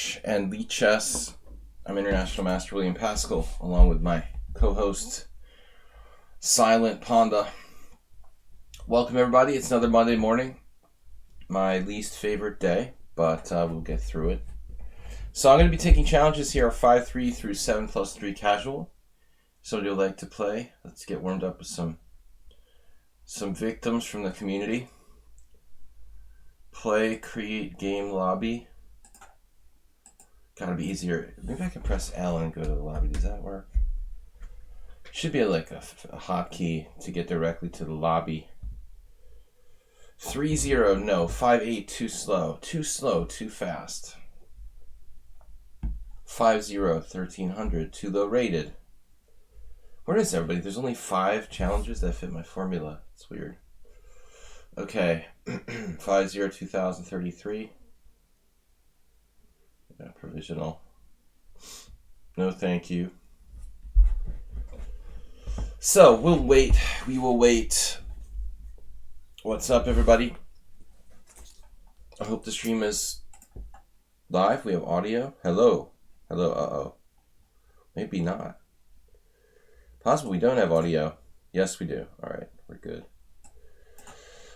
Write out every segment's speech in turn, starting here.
Twitch and lichess. I'm International Master Will Paschall, along with my co-host, Silent Panda. Welcome, everybody. It's another Monday morning. My least favorite day, but we'll get through it. So I'm going to be taking challenges here, 5-3 through 7+3 casual. Somebody would like to play. Let's get warmed up with some victims from the community. Play, create, game, lobby. Gotta be easier. Maybe I can press L and go to the lobby. Does that work? Should be like a hotkey to get directly to the lobby. 3-0, no. 5-8, too slow. Too slow, too fast. 5-0, 1300, too low rated. Where is everybody? There's only 5 challenges that fit my formula. It's weird. Okay. 5-0, 2033. Yeah, provisional. No, thank you. So, we'll wait. We will wait. What's up, everybody? I hope the stream is live. We have audio. Hello. Hello, uh-oh. Maybe not. Possible we don't have audio. Yes, we do. All right, we're good.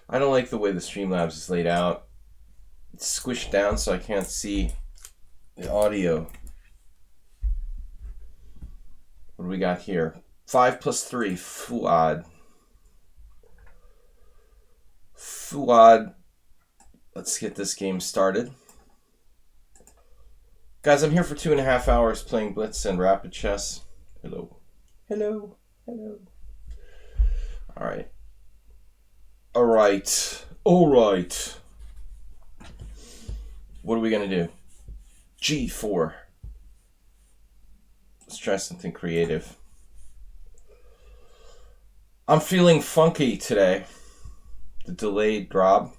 I don't like the way the Streamlabs is laid out. It's squished down so I can't see the audio. What do we got here? 5+3, Fuad. Fuad. Let's get this game started. Guys, I'm here for 2.5 hours playing Blitz and Rapid Chess. Hello. Hello. Hello. All right. All right. All right. What are we going to do? G4. Let's try something creative. I'm feeling funky today. The delayed drop.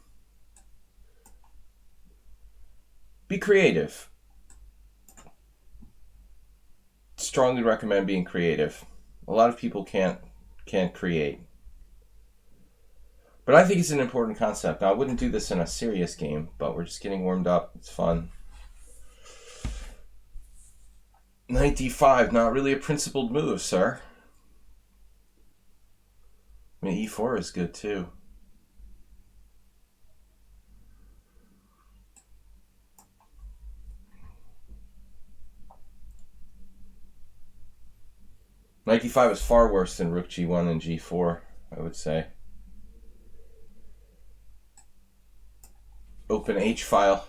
Be creative. Strongly recommend being creative. A lot of people can't create. But I think it's an important concept. Now, I wouldn't do this in a serious game, but we're just getting warmed up. It's fun. Knight d5, not really a principled move, sir. I mean, e4 is good too. Knight d5 is far worse than rook g1 and g4, I would say. Open H file.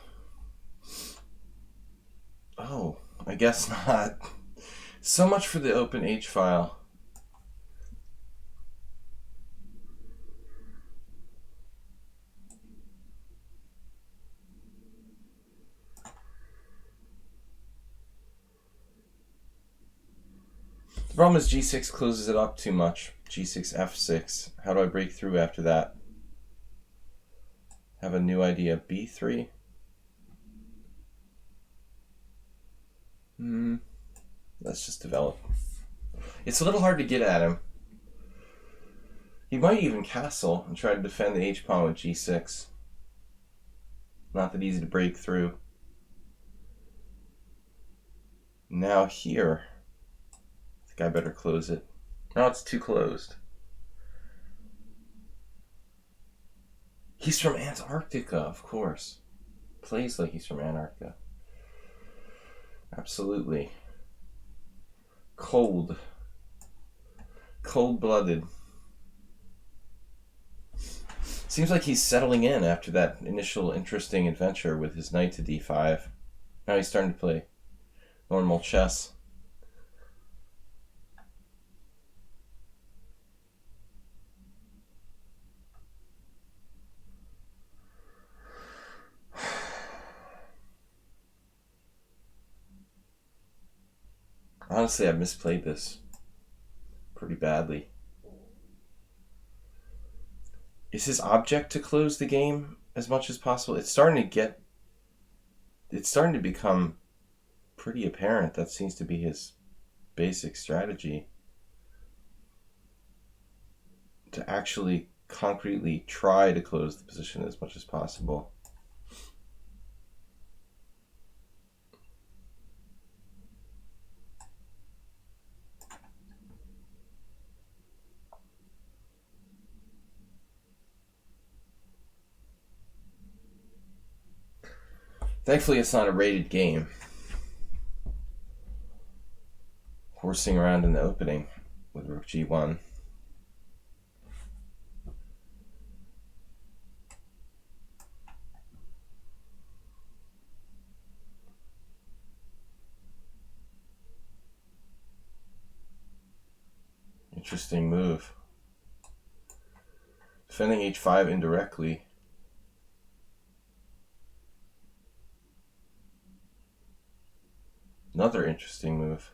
Oh, I guess not. So much for the open H file. The problem is g6 closes it up too much. g6, f6. How do I break through after that? Have a new idea. b3. Let's just develop. It's a little hard to get at him. He might even castle and try to defend the h-pawn with g6. Not that easy to break through. Now here. I think I better close it. No, it's too closed. He's from Antarctica, of course. Plays like he's from Antarctica. Absolutely. Cold. Cold-blooded. Seems like he's settling in after that initial interesting adventure with his knight to d5. Now he's starting to play normal chess. Honestly, I've misplayed this pretty badly. Is his object to close the game as much as possible? It's starting to become pretty apparent. That seems to be his basic strategy. To actually concretely try to close the position as much as possible. Thankfully, it's not a rated game. Horsing around in the opening with rook g1. Interesting move. Defending h5 indirectly. Another interesting move.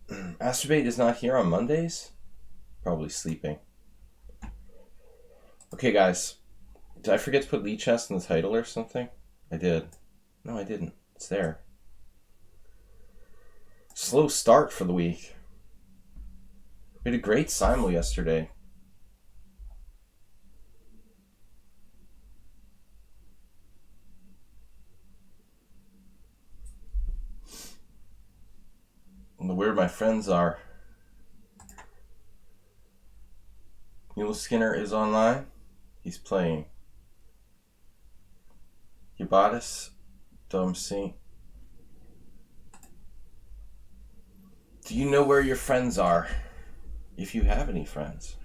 Masturbate is not here on Mondays? Probably sleeping. Okay, guys. Did I forget to put lichess in the title or something? I did. No, I didn't. It's there. Slow start for the week. We had a great simul yesterday. I wonder where my friends are. Mule Skinner is online. He's playing. Ubatis, Dom Saint. Do you know where your friends are? If you have any friends.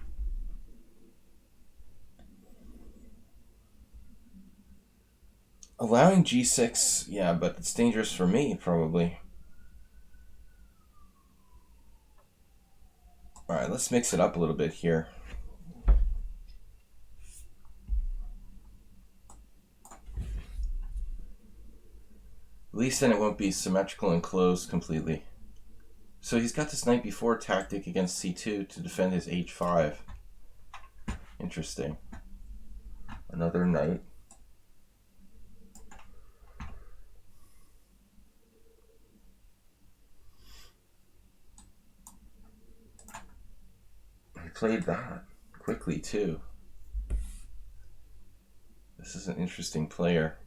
Allowing g6, yeah, but it's dangerous for me, probably. Alright, let's mix it up a little bit here. At least then it won't be symmetrical and closed completely. So he's got this knight b4 tactic against c2 to defend his h5. Interesting. Another knight. He played that quickly too. This is an interesting player.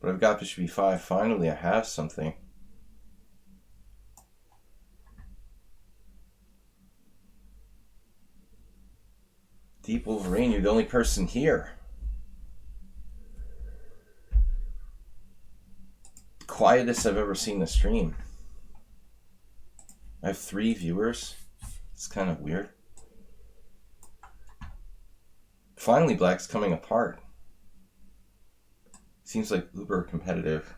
But I've got bishop e5. Finally, I have something. Deep Wolverine, you're the only person here. Quietest I've ever seen the stream. I have 3 viewers. It's kind of weird. Finally, Black's coming apart. Seems like uber competitive.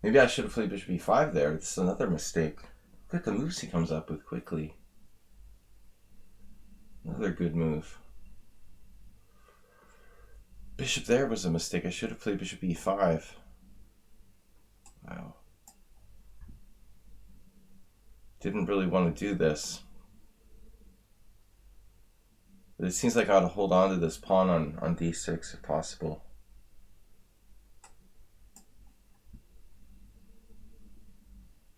Maybe I should have played bishop e5 there. This is another mistake. Look at the moves he comes up with quickly. Another good move. Bishop there was a mistake. I should have played bishop e5. Wow. Didn't really want to do this. But it seems like I ought to hold on to this pawn on d6 if possible.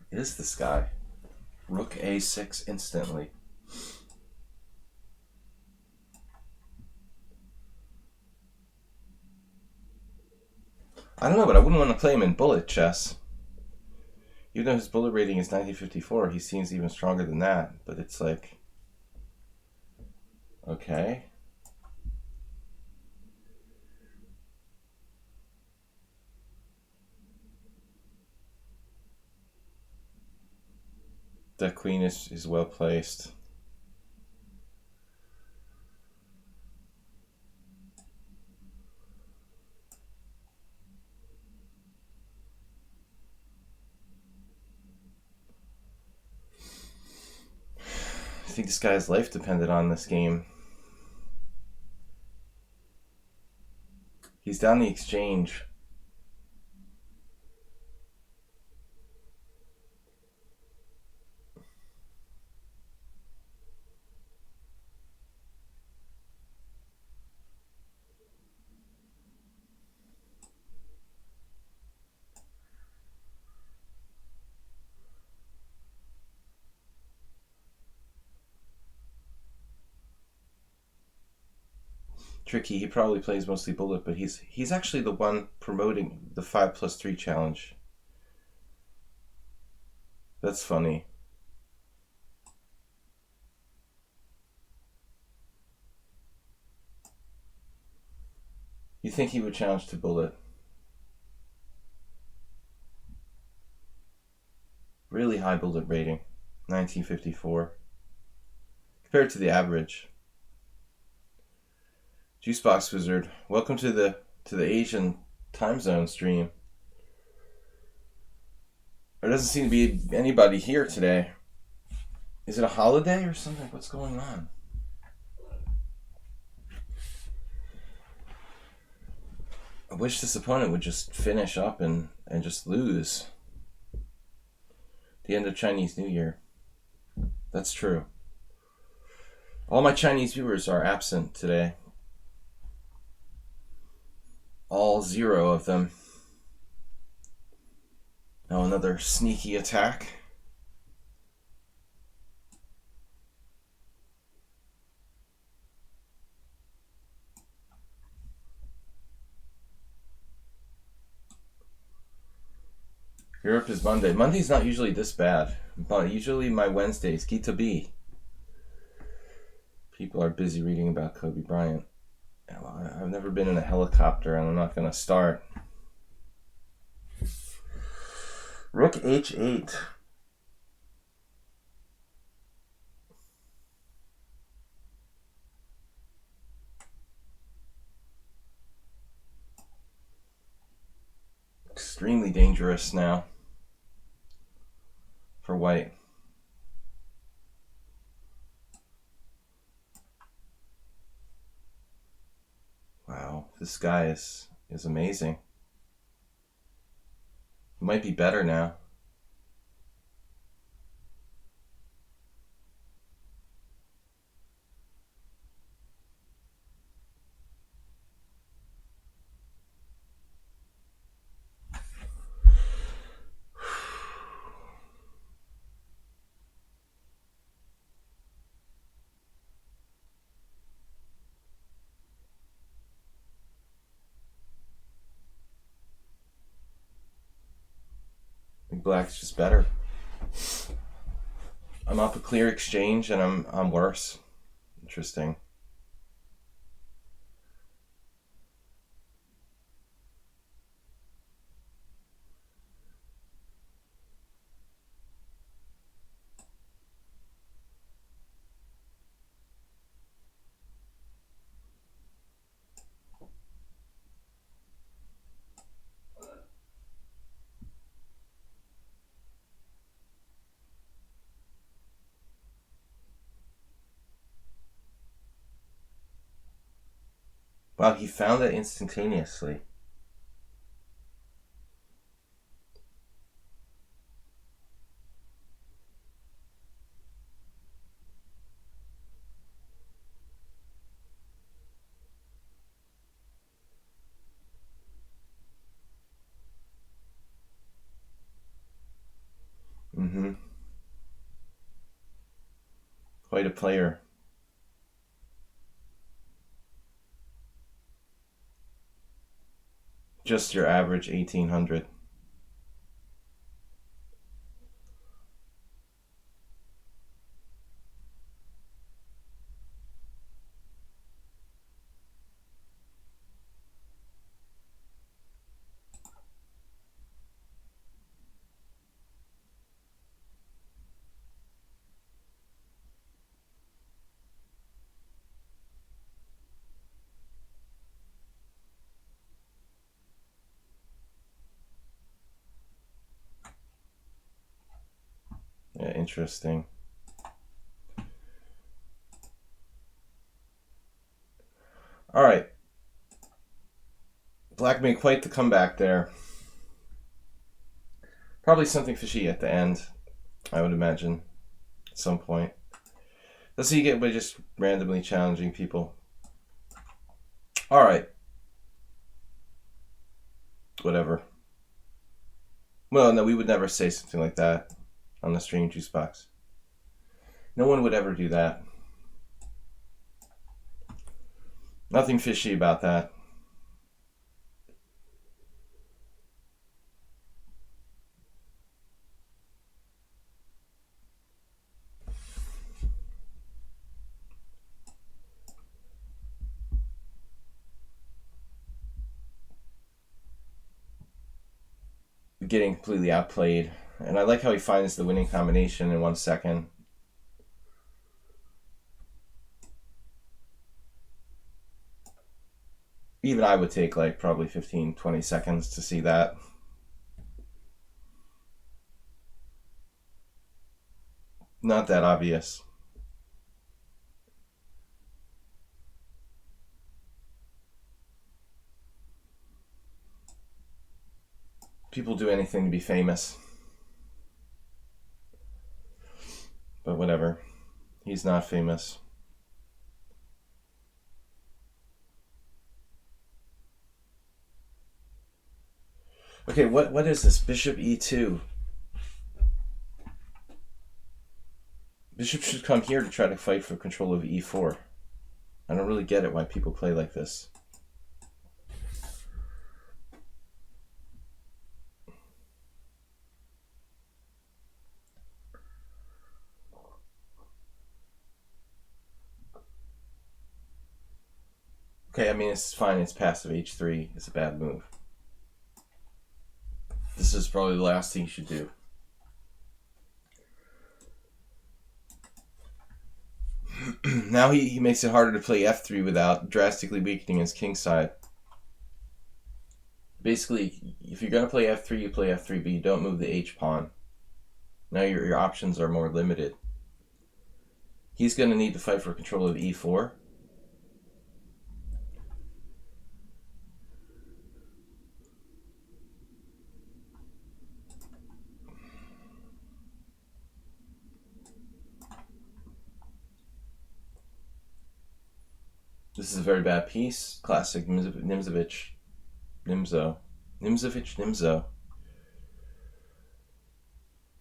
Is this guy? Rook a6 instantly. I don't know, but I wouldn't want to play him in bullet chess. Even though his bullet rating is 1954, he seems even stronger than that. But it's like... Okay. The queen is well placed. I think this guy's life depended on this game. He's down the exchange. Tricky. He probably plays mostly bullet, but he's actually the one promoting the 5+3 challenge. That's funny. You think he would challenge to bullet? Really high bullet rating, 1954, compared to the average. Juicebox Wizard, welcome to the Asian time zone stream. There doesn't seem to be anybody here today. Is it a holiday or something? What's going on? I wish this opponent would just finish up and just lose. The end of Chinese New Year. That's true. All my Chinese viewers are absent today. All 0 of them. Now another sneaky attack. Europe is Monday. Monday's not usually this bad. But usually my Wednesdays, Gita B. People are busy reading about Kobe Bryant. I've never been in a helicopter and I'm not going to start. Rook H8. Extremely dangerous now for white. Wow, this guy is amazing. He might be better now. Black's just better. I'm up a clear exchange and I'm worse. Interesting. Wow, he found it instantaneously. Quite a player. Just your average 1800. Yeah, interesting. All right. Black made quite the comeback there. Probably something fishy at the end, I would imagine, at some point. That's what you get by just randomly challenging people. All right. Whatever. Well, no, we would never say something like that on the stream juice box. No one would ever do that. Nothing fishy about that. Getting completely outplayed. And I like how he finds the winning combination in 1 second. Even I would take like probably 15, 20 seconds to see that. Not that obvious. People do anything to be famous. But whatever. He's not famous. Okay, what is this? Bishop e2. Bishop should come here to try to fight for control of e4. I don't really get it why people play like this. Okay, I mean, it's fine. It's passive h3. It's a bad move. This is probably the last thing you should do. Now he makes it harder to play f3 without drastically weakening his king side. Basically, if you're going to play f3, you play f3, but you don't move the h-pawn. Now your options are more limited. He's going to need to fight for control of e4. This is a very bad piece. Classic Nimzo.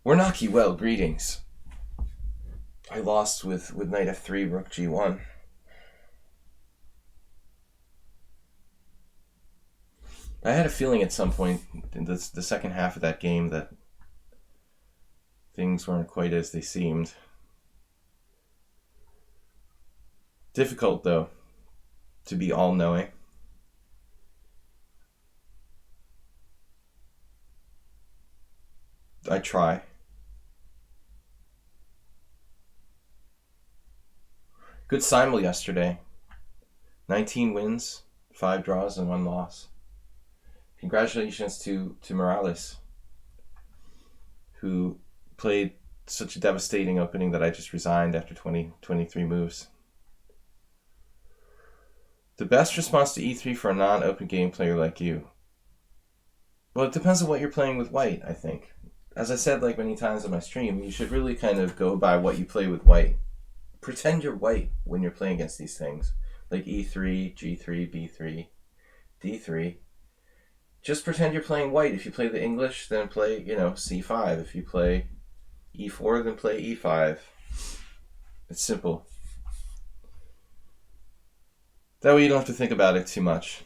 Warnaki, well, greetings. I lost with knight f3, rook g1. I had a feeling at some point in the second half of that game that things weren't quite as they seemed. Difficult, though, to be all-knowing. I try. Good simul yesterday. 19 wins, 5 draws, and 1 loss. Congratulations to Morales, who played such a devastating opening that I just resigned after 23 moves. The best response to e3 for a non-open game player like you? Well, it depends on what you're playing with white, I think. As I said like many times on my stream, you should really kind of go by what you play with white. Pretend you're white when you're playing against these things. Like e3, g3, b3, d3. Just pretend you're playing white. If you play the English, then play, c5. If you play e4, then play e5. It's simple. That way you don't have to think about it too much.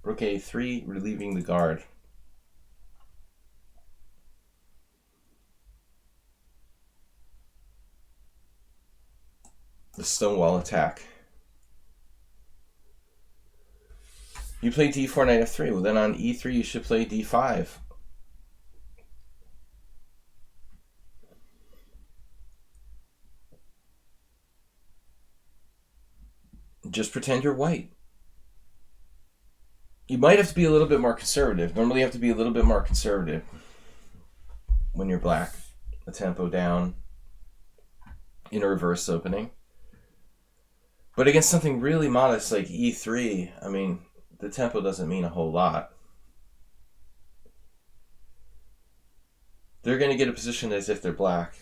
Rook a3, relieving the guard. The stonewall attack. You play d4, knight f3. Well, then on e3 you should play d5. Just pretend you're white. You might have to be a little bit more conservative. Normally you have to be a little bit more conservative when you're black. A tempo down in a reverse opening. But against something really modest like e3, I mean, the tempo doesn't mean a whole lot. They're going to get a position as if they're black.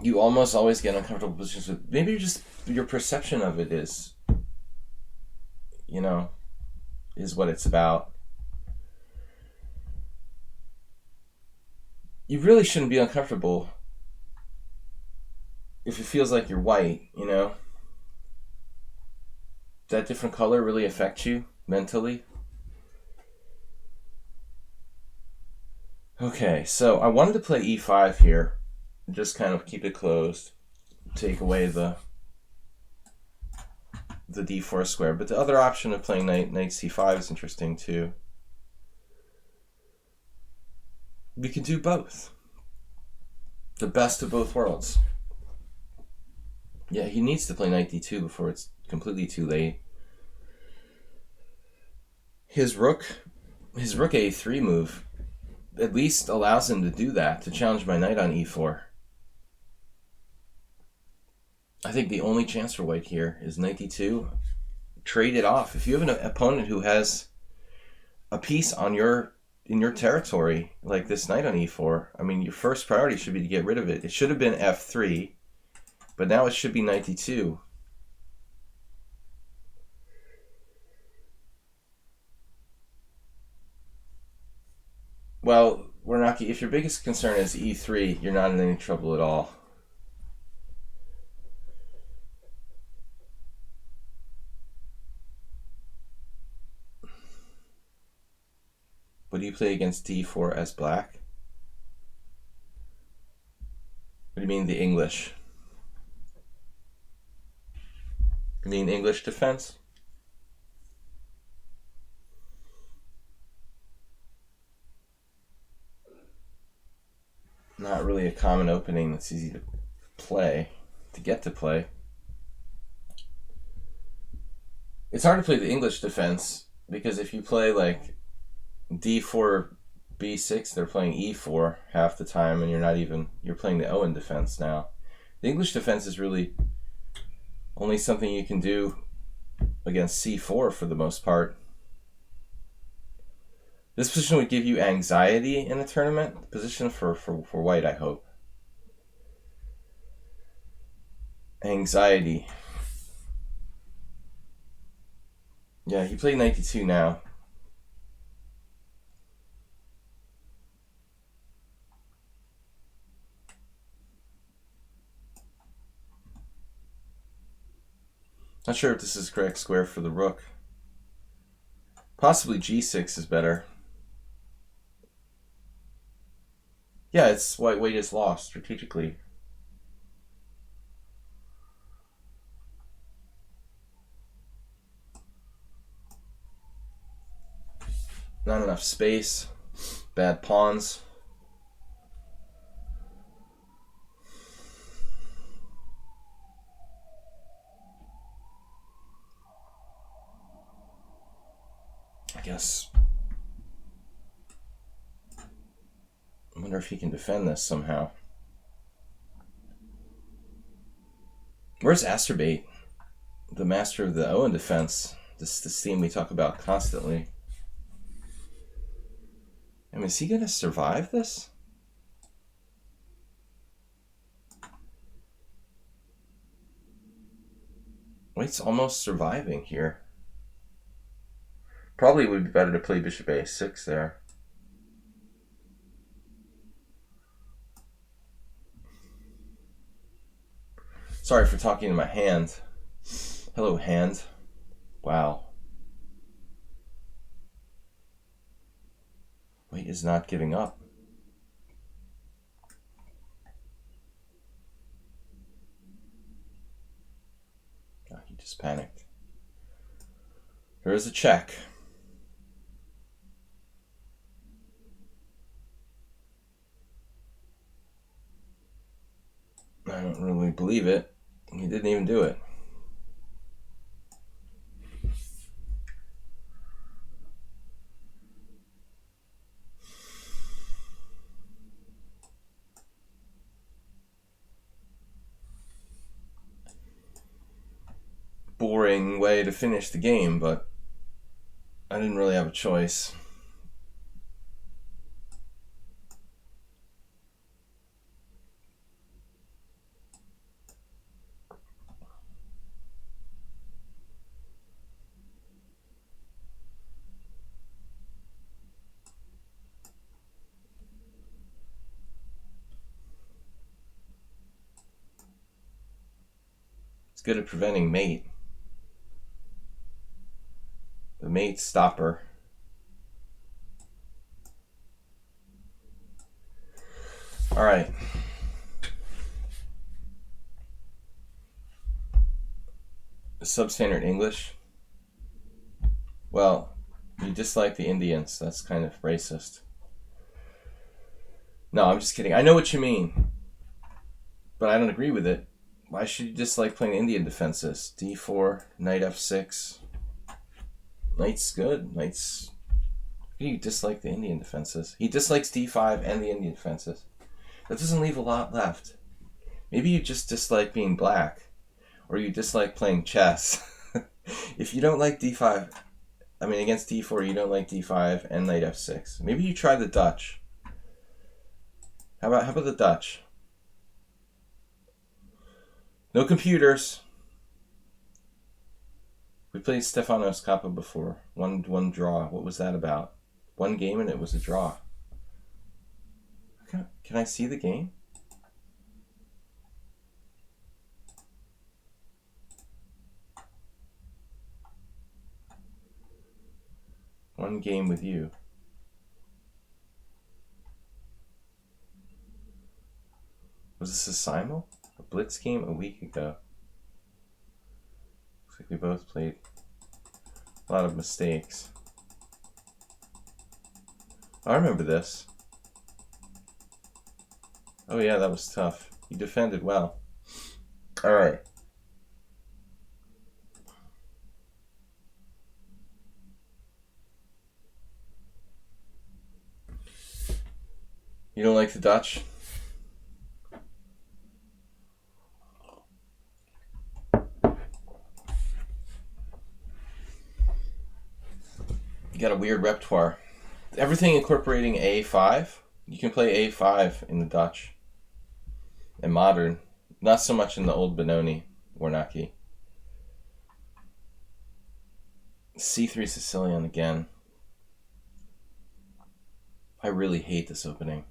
You almost always get uncomfortable positions with, maybe just your perception of it is what it's about. You really shouldn't be uncomfortable if it feels like you're white, you know, that different color really affects you mentally. Okay, so I wanted to play e5 here, just kind of keep it closed, take away the d4 square. But the other option of playing knight c5 is interesting too. We can do both. The best of both worlds. Yeah, he needs to play knight d2 before it's completely too late. His rook a3 move at least allows him to do that, to challenge my knight on e4. I think the only chance for white here is knight d2. Trade it off. If you have an opponent who has a piece on in your territory, like this knight on e4, I mean, your first priority should be to get rid of it. It should have been f3, but now it should be knight d2. Well, we're not. If your biggest concern is e3, you're not in any trouble at all. What do you play against d4 as black? What do you mean the English? You mean English defense? Not really a common opening that's easy to play, to get to play. It's hard to play the English defense because if you play like d4, b6, they're playing e4 half the time, and you're playing the Owen defense now. The English defense is really only something you can do against c4 for the most part. This position would give you anxiety in a tournament. Position for white, I hope. Anxiety. Yeah, he played knight d2 now. Not sure if this is correct square for the rook. Possibly g6 is better. Yeah, it's white is lost strategically. Not enough space. Bad pawns. I guess. I wonder if he can defend this somehow. Where's Asterbate? The master of the Owen defense. This theme we talk about constantly. I mean, is he going to survive this? White's almost surviving here. Probably would be better to play bishop a6 there. Sorry for talking to my hand. Hello, hand. Wow. White is not giving up. Oh, he just panicked. There is a check. I don't really believe it. He didn't even do it. Boring way to finish the game, but I didn't really have a choice. good at preventing mate. The mate stopper. All right. Substandard English. Well, you dislike the Indians. That's kind of racist. No, I'm just kidding. I know what you mean, but I don't agree with it. Why should you dislike playing Indian defenses? D4, knight f6. Knight's good. Knight's... You dislike the Indian defenses. He dislikes d5 and the Indian defenses. That doesn't leave a lot left. Maybe you just dislike being black. Or you dislike playing chess. If you don't like d5... I mean, against d4, you don't like d5 and knight f6. Maybe you try the Dutch. How about the Dutch? No computers. We played Stefanos Kappa before. One draw. What was that about? One game and it was a draw. Can I see the game? One game with you. Was this a simul? A blitz game a week ago. Looks like we both played a lot of mistakes. I remember this. Oh yeah, that was tough. You defended well. Alright. You don't like the Dutch? You got a weird repertoire. Everything incorporating A5. You can play A5 in the Dutch. And modern. Not so much in the old Benoni, Warnaki. C3 Sicilian again. I really hate this opening.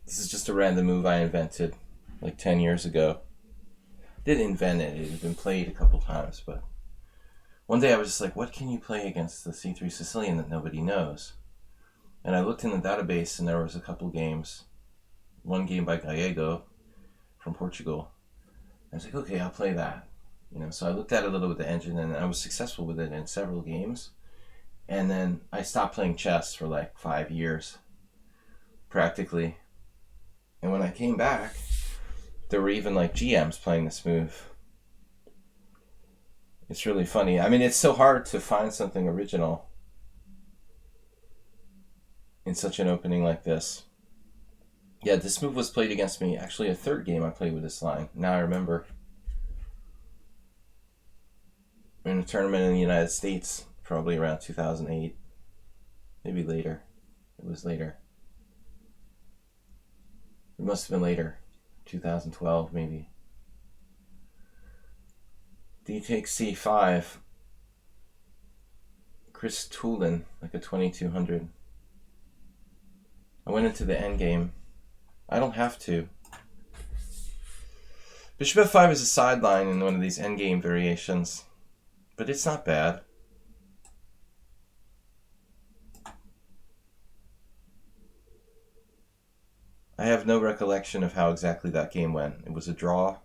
This is just a random move I invented like 10 years ago. Didn't invent it, it had been played a couple times, but one day I was just like, what can you play against the C3 Sicilian that nobody knows? And I looked in the database and there was a couple games. One game by Gallego from Portugal. I was like, okay, I'll play that. So I looked at it a little with the engine and I was successful with it in several games. And then I stopped playing chess for like 5 years, practically. And when I came back, there were even like GMs playing this move. It's really funny. I mean, it's so hard to find something original in such an opening like this. Yeah, this move was played against me. Actually, a third game I played with this line. Now I remember. In a tournament in the United States, probably around 2008. Maybe later. It was later. It must have been later. 2012, maybe. D takes C5. Chris Toulon, like a 2200. I went into the endgame. I don't have to. Bishop f5 is a sideline in one of these endgame variations, but it's not bad. I have no recollection of how exactly that game went. It was a draw.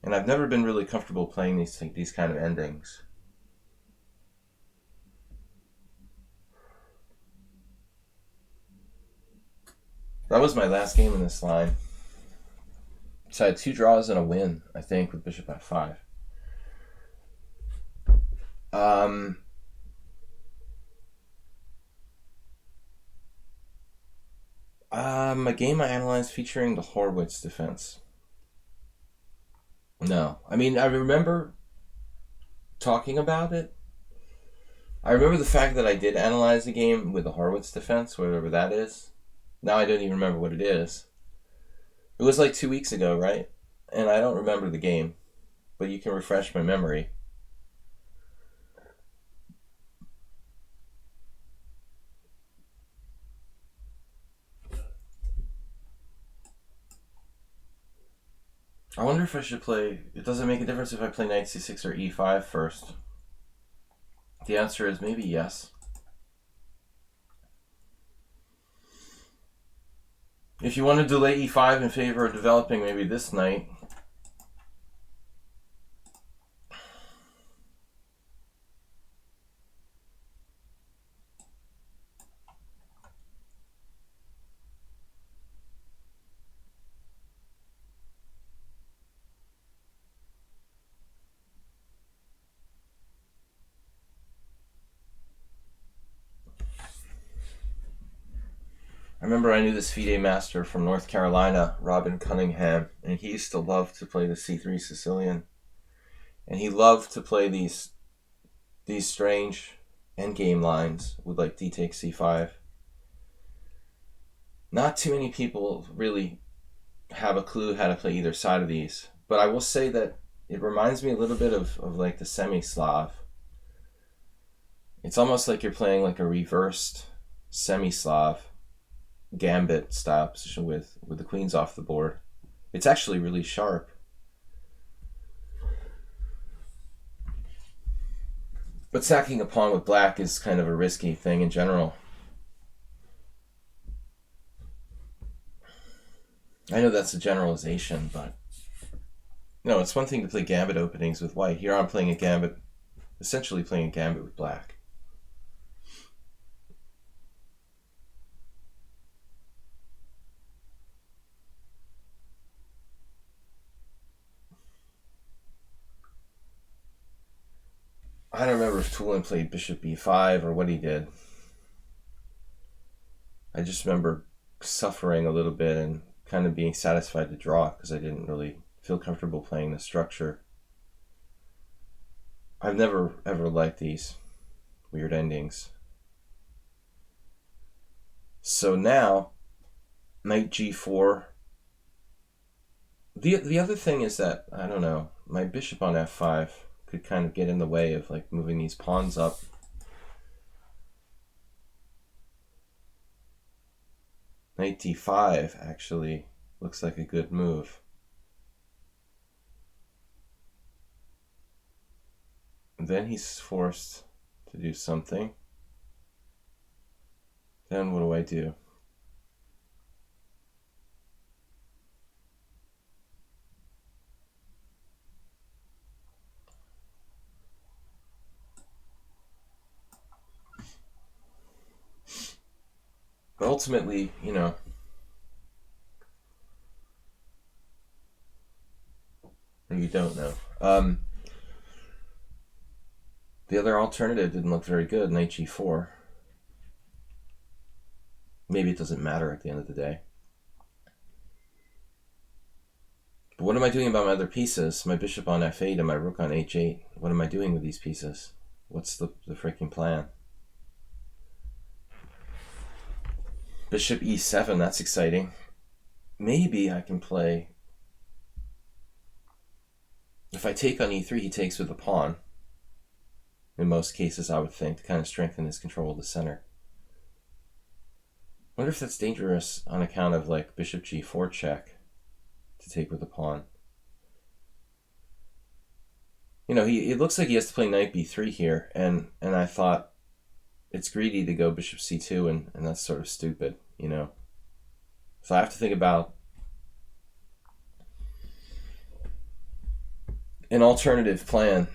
And I've never been really comfortable playing these kind of endings. That was my last game in this line. So I had 2 draws and a win, I think, with Bishop f5. A game I analyzed featuring the Horwitz defense. No. I mean, I remember talking about it. I remember the fact that I did analyze the game with the Horwitz defense, whatever that is. Now I don't even remember what it is. It was like 2 weeks ago, right? And I don't remember the game, but you can refresh my memory. I wonder if I should play... It doesn't make a difference if I play knight c6 or e5 first. The answer is maybe yes. If you want to delay e5 in favor of developing maybe this knight... I remember I knew this FIDE master from North Carolina, Robin Cunningham, and he used to love to play the c3 Sicilian. And he loved to play these strange endgame lines with like d takes c5. Not too many people really have a clue how to play either side of these. But I will say that it reminds me a little bit of like the semi-Slav. It's almost like you're playing like a reversed semi-Slav gambit style position with the queens off the board. It's actually really sharp. But sacking a pawn with black is kind of a risky thing in general. I know that's a generalization, but no, it's one thing to play gambit openings with white. Here I'm playing a gambit, essentially playing a gambit with black. I don't remember if Tulin played bishop b5 or what he did. I just remember suffering a little bit and kind of being satisfied to draw because I didn't really feel comfortable playing the structure. I've never ever liked these weird endings. So now, knight g4. The other thing is that, I don't know, my bishop on f5 could kind of get in the way of like moving these pawns up. Knight d5 actually looks like a good move. And then he's forced to do something. Then what do I do? But ultimately, you know, or you don't know. The other alternative didn't look very good, knight g4. Maybe it doesn't matter at the end of the day. But what am I doing about my other pieces? My bishop on f8 and my rook on h8. What am I doing with these pieces? What's the freaking plan? Bishop e7, that's exciting. Maybe I can play... If I take on e3, he takes with a pawn. In most cases, I would think, to kind of strengthen his control of the center. I wonder if that's dangerous on account of like bishop g4 check to take with a pawn. You know, it looks like he has to play knight b3 here, and I thought it's greedy to go bishop c2, and that's sort of stupid, you know. So I have to think about an alternative plan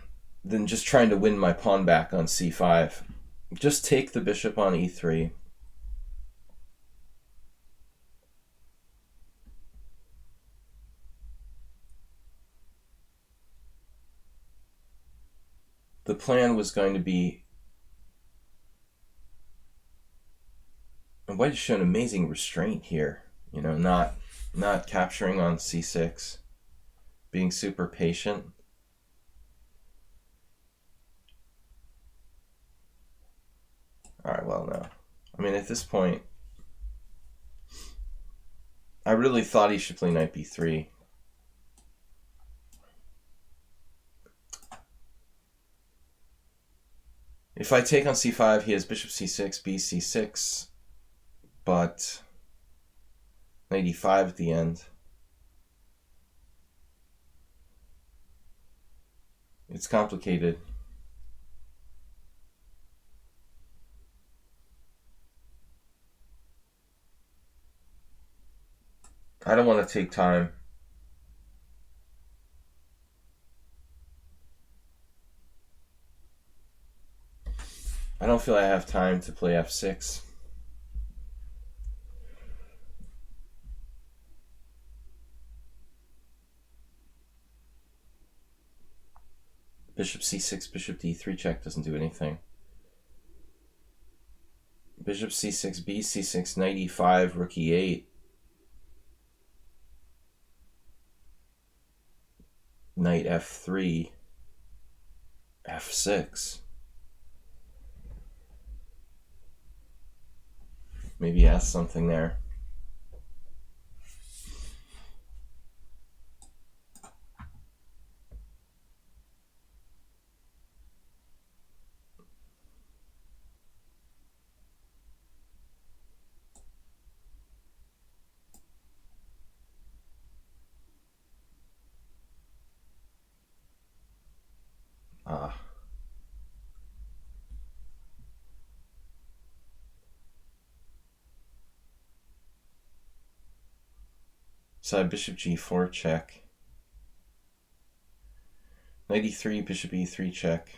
than just trying to win my pawn back on c5. Just take the bishop on e3. The plan was going to be, and white has shown amazing restraint here, you know, not capturing on c6, being super patient. Alright, well, no. I mean, at this point, I really thought he should play knight b3. If I take on c5, he has bishop c6, b c6, but knight e5 at the end. It's complicated. I don't want to take time. I don't feel I have time to play f6. Bishop c6, bishop d3 check doesn't do anything. Bishop c6, b c6, knight e5, rook e8. Knight f3, f6. Maybe he has something there. So I have bishop g4 check. Knight e3, bishop e3 check.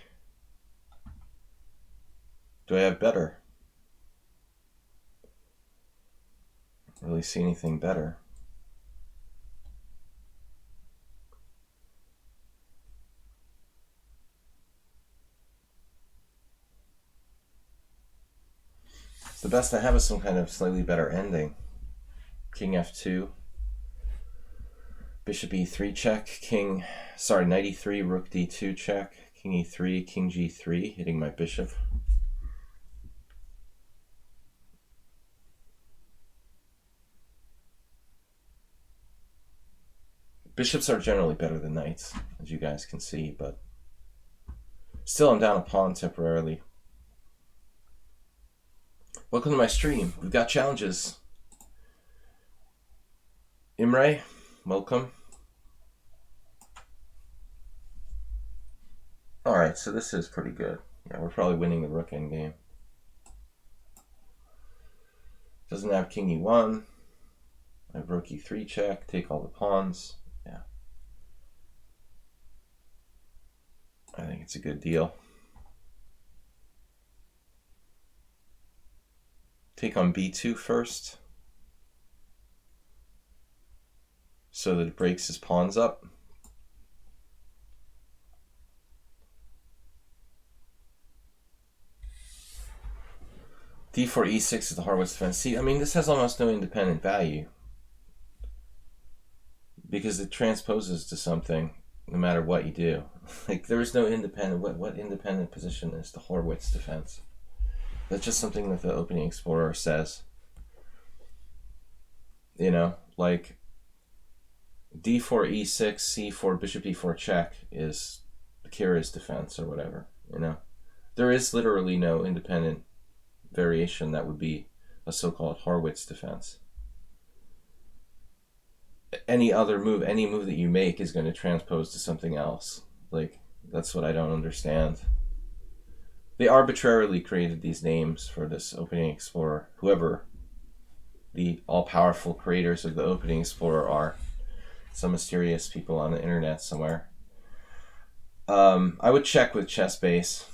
Do I have better? I don't really see anything better. The best I have is some kind of slightly better ending. King f2. Bishop e3 check, knight e3, rook d2 check, king e3, king g3, hitting my bishop. Bishops are generally better than knights, as you guys can see, but still I'm down a pawn temporarily. Welcome to my stream. We've got challenges. Imre, welcome. Alright, so this is pretty good. Yeah, we're probably winning the rook endgame. Doesn't have king e1. I have rook e3 check, take all the pawns. Yeah. I think it's a good deal. Take on b2 first, so that it breaks his pawns up. d4 e6 is the Horwitz defense. See, I mean, this has almost no independent value because it transposes to something no matter what you do. Like, there is no independent. What independent position is the Horwitz defense? That's just something that the Opening Explorer says. You know, like d4 e6, c4, bishop e4 check is Kira's defense or whatever. You know, there is literally no independent variation that would be a so-called Horwitz defense. Any other move, any move that you make is going to transpose to something else. Like, that's what I don't understand. They arbitrarily created these names for this Opening Explorer, whoever the all-powerful creators of the Opening Explorer are. Some mysterious people on the internet somewhere. I would check with ChessBase.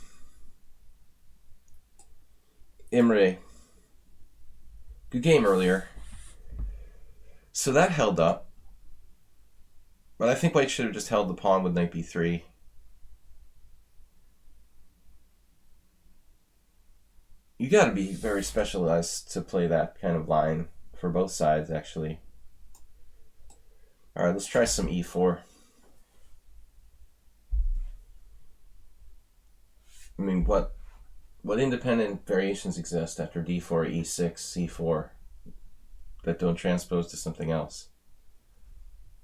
Imre, good game earlier. So that held up. But I think white should have just held the pawn with knight b3. You gotta be very specialized to play that kind of line for both sides, actually. Alright, let's try some e4. I mean, what What independent variations exist after d4, e6, c4 that don't transpose to something else?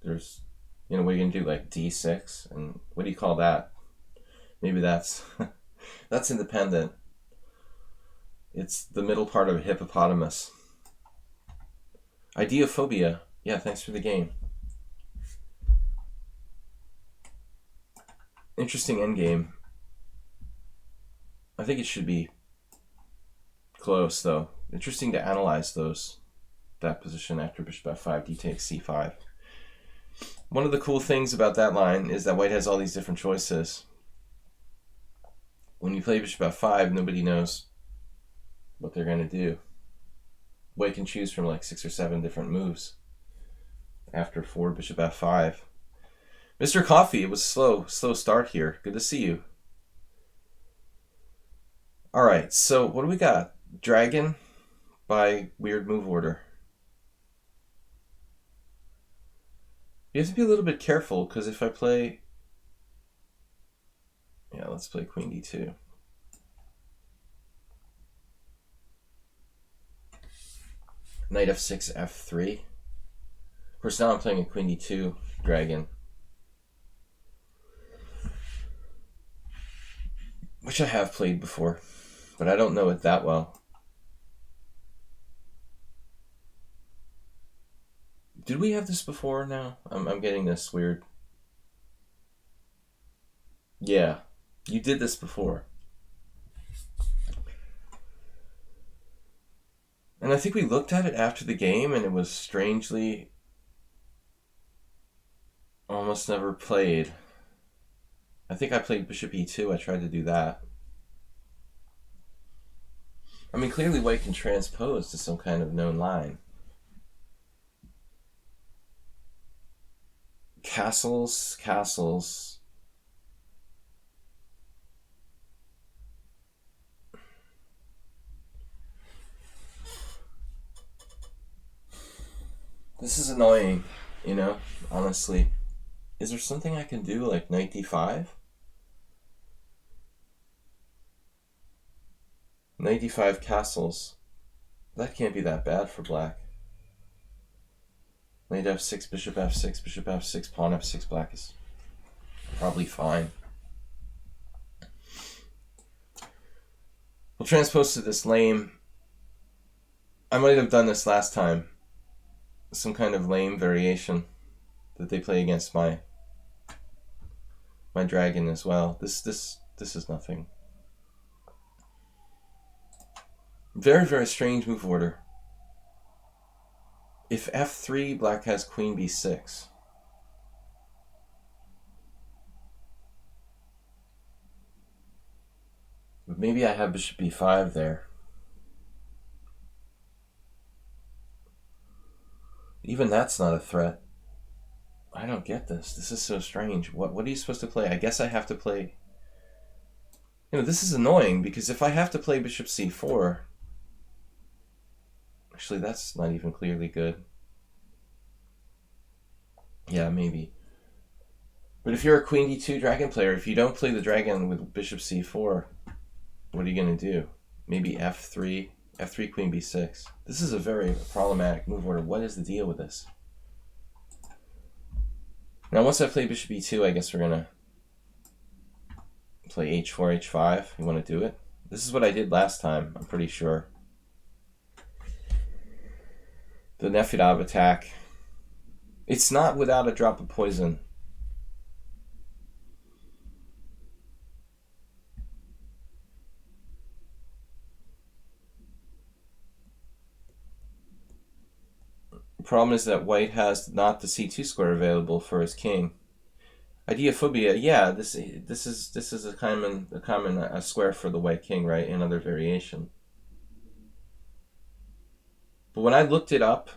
There's, what are you going to do, like d6? And what do you call that? Maybe that's that's independent. It's the middle part of a hippopotamus. Ideophobia. Yeah, thanks for the game. Interesting endgame. I think it should be close, though. Interesting to analyze that position after bishop f5, d takes c5. One of the cool things about that line is that white has all these different choices. When you play bishop f5, nobody knows what they're going to do. White can choose from like 6 or 7 different moves after forward bishop f5. Mr. Coffee, it was slow start here. Good to see you. All right, so what do we got? Dragon by weird move order. You have to be a little bit careful, because if I play... Yeah, let's play queen d2. Knight f6, f3. Of course, now I'm playing a queen d2 dragon, which I have played before, but I don't know it that well. Did we have this before now? I'm getting this weird. Yeah, you did this before. And I think we looked at it after the game, and it was strangely almost never played. I think I played bishop e2. I tried to do that. I mean, clearly white can transpose to some kind of known line. Castles. This is annoying, honestly. Is there something I can do, like knight d5? Knight d5 castles. That can't be that bad for black. Knight f6, bishop f6, pawn f6, black is probably fine. We'll transpose to this lame... I might have done this last time. Some kind of lame variation that they play against my dragon as well. This is nothing. Very, very strange move order. If f3, black has queen b6. But maybe I have bishop b5 there. Even that's not a threat. I don't get this. This is so strange. What are you supposed to play? I guess I have to play... this is annoying, because if I have to play bishop c4... Actually, that's not even clearly good. Yeah, maybe. But if you're a queen d2 dragon player, if you don't play the dragon with bishop c4, what are you going to do? Maybe f3 queen b6. This is a very problematic move order. What is the deal with this? Now, once I play bishop e2, I guess we're going to play h4, h5. You want to do it? This is what I did last time, I'm pretty sure. The Nefedov attack. It's not without a drop of poison. The problem is that white has not the c2 square available for his king. Ideophobia, yeah, this is a common square for the white king, right? Another variation. But when I looked it up,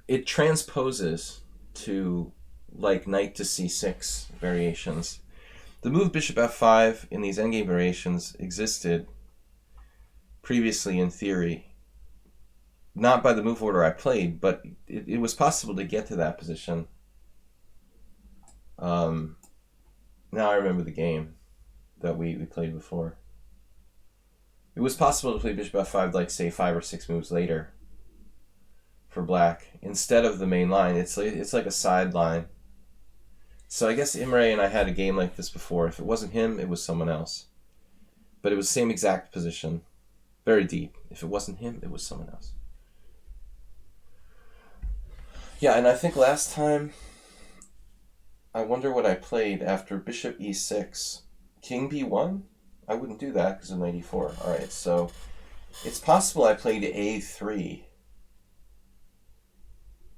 it transposes to like knight to c6 variations. The move bishop f5 in these endgame variations existed previously in theory. Not by the move order I played, but it was possible to get to that position. Now I remember the game. that we played before. It was possible to play bishop f5, like, say, 5 or 6 moves later for black, instead of the main line. It's like a side line. So I guess Imre and I had a game like this before. If it wasn't him, it was someone else. But it was the same exact position. Very deep. If it wasn't him, it was someone else. Yeah, and I think last time, I wonder what I played after bishop e6. King b1? I wouldn't do that because of knight e4. Alright, so it's possible I played a3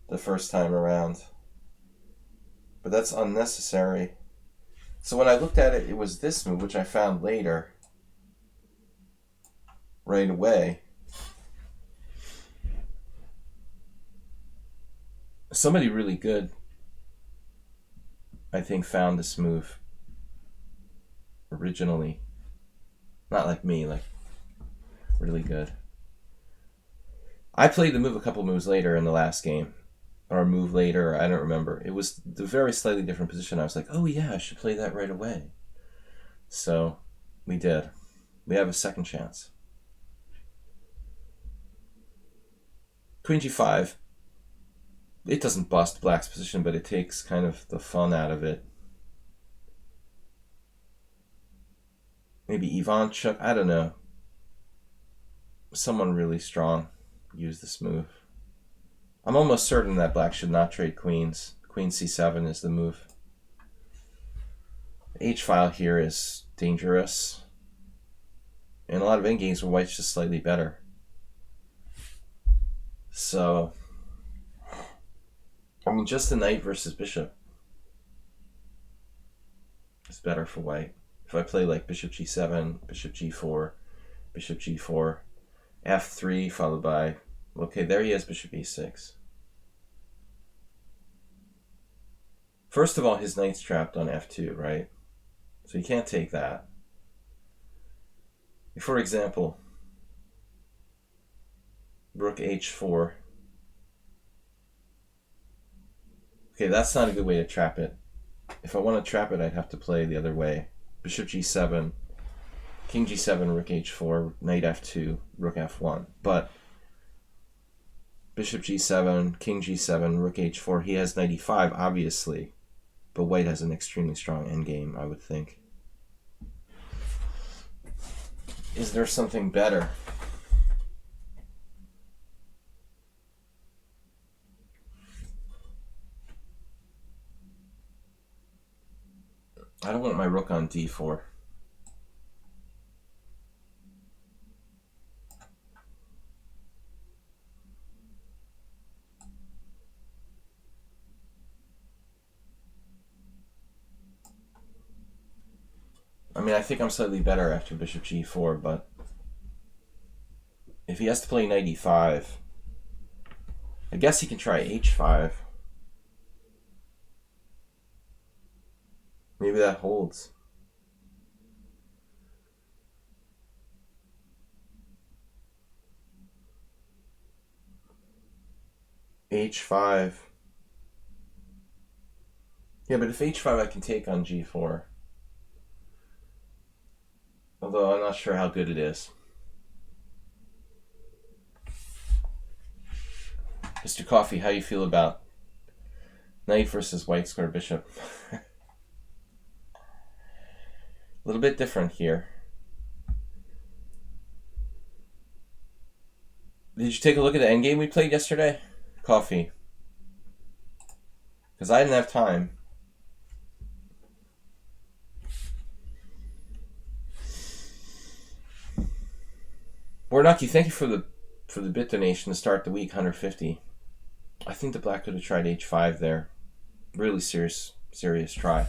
the first time around. But that's unnecessary. So when I looked at it, it was this move, which I found later, right away. Somebody really good, I think, found this move originally. Not like me, like really good. I played the move a couple moves later in the last game. Or a move later, I don't remember. It was the very slightly different position. I was like, oh yeah, I should play that right away. So we did. We have a second chance. Queen g5. It doesn't bust black's position, but it takes kind of the fun out of it. Maybe Ivanchuk, I don't know. Someone really strong used this move. I'm almost certain that black should not trade queens. Queen c7 is the move. H-file here is dangerous. And a lot of endgames where white's just slightly better. So, I mean, just the knight versus bishop is better for white. If I play like bishop g7, bishop g4, bishop g4, f3 followed by, okay, there he is, bishop e6. First of all, his knight's trapped on f2, right? So you can't take that. For example, rook h4. Okay, that's not a good way to trap it. If I want to trap it, I'd have to play the other way. Bishop g7, king g7, rook h4, knight f2, rook f1. But bishop g7, king g7, rook h4, he has knight e5, obviously. But white has an extremely strong endgame, I would think. Is there something better? I don't want my rook on d4. I mean, I think I'm slightly better after bishop g4, but if he has to play knight e5, I guess he can try h5. Maybe that holds. h5. Yeah, but if h5 I can take on g4. Although I'm not sure how good it is. Mr. Coffee, how you feel about knight versus white square bishop? A little bit different here. Did you take a look at the endgame we played yesterday? Coffee. Because I didn't have time. Warnucky, thank you for the bit donation to start the week, 150. I think the black could have tried h5 there. Really serious try.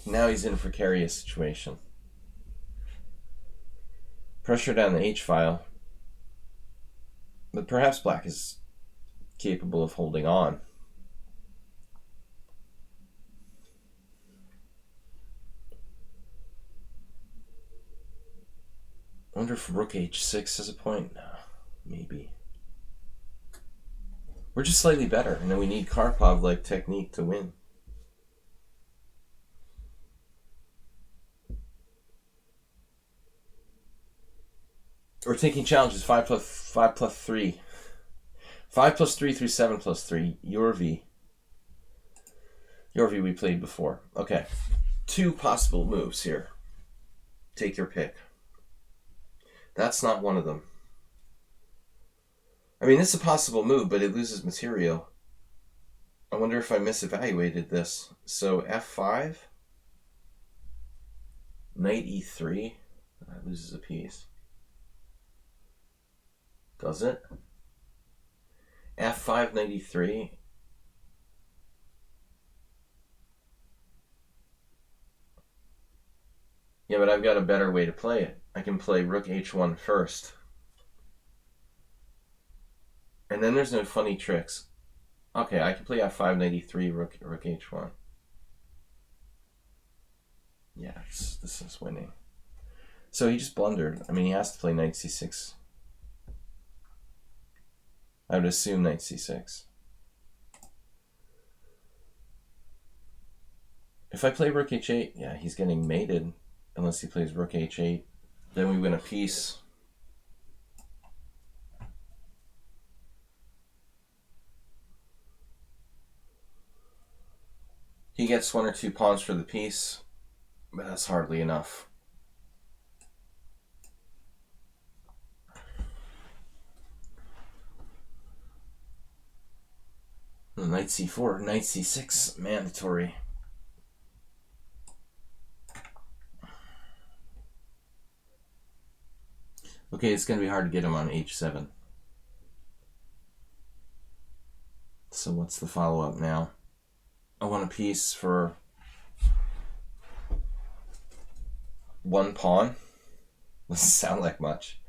Now he's in a precarious situation. Pressure down the h-file. But perhaps black is capable of holding on. I wonder if rook h6 has a point. No, maybe. We're just slightly better, and then we need Karpov-like technique to win. We're taking challenges 5 plus 3. 5 plus 3 through 7 plus 3. Your V we played before. Okay. 2 possible moves here. Take your pick. That's not one of them. I mean, it's a possible move, but it loses material. I wonder if I misevaluated this. So f5, knight e3, that loses a piece. Does it? f5, knight e3. Yeah, but I've got a better way to play it. I can play rook h1 first. And then there's no funny tricks. Okay, I can play f5, knight e3, rook h1. Yeah, this is winning. So he just blundered. I mean, he has to play knight c6. I would assume knight c6. If I play rook h8, yeah, he's getting mated. Unless he plays rook h8. Then we win a piece. He gets 1 or 2 pawns for the piece, but that's hardly enough. Knight c4, knight c6, mandatory. Okay, it's going to be hard to get him on h7. So what's the follow-up now? I want a piece for 1 pawn. Doesn't sound like much.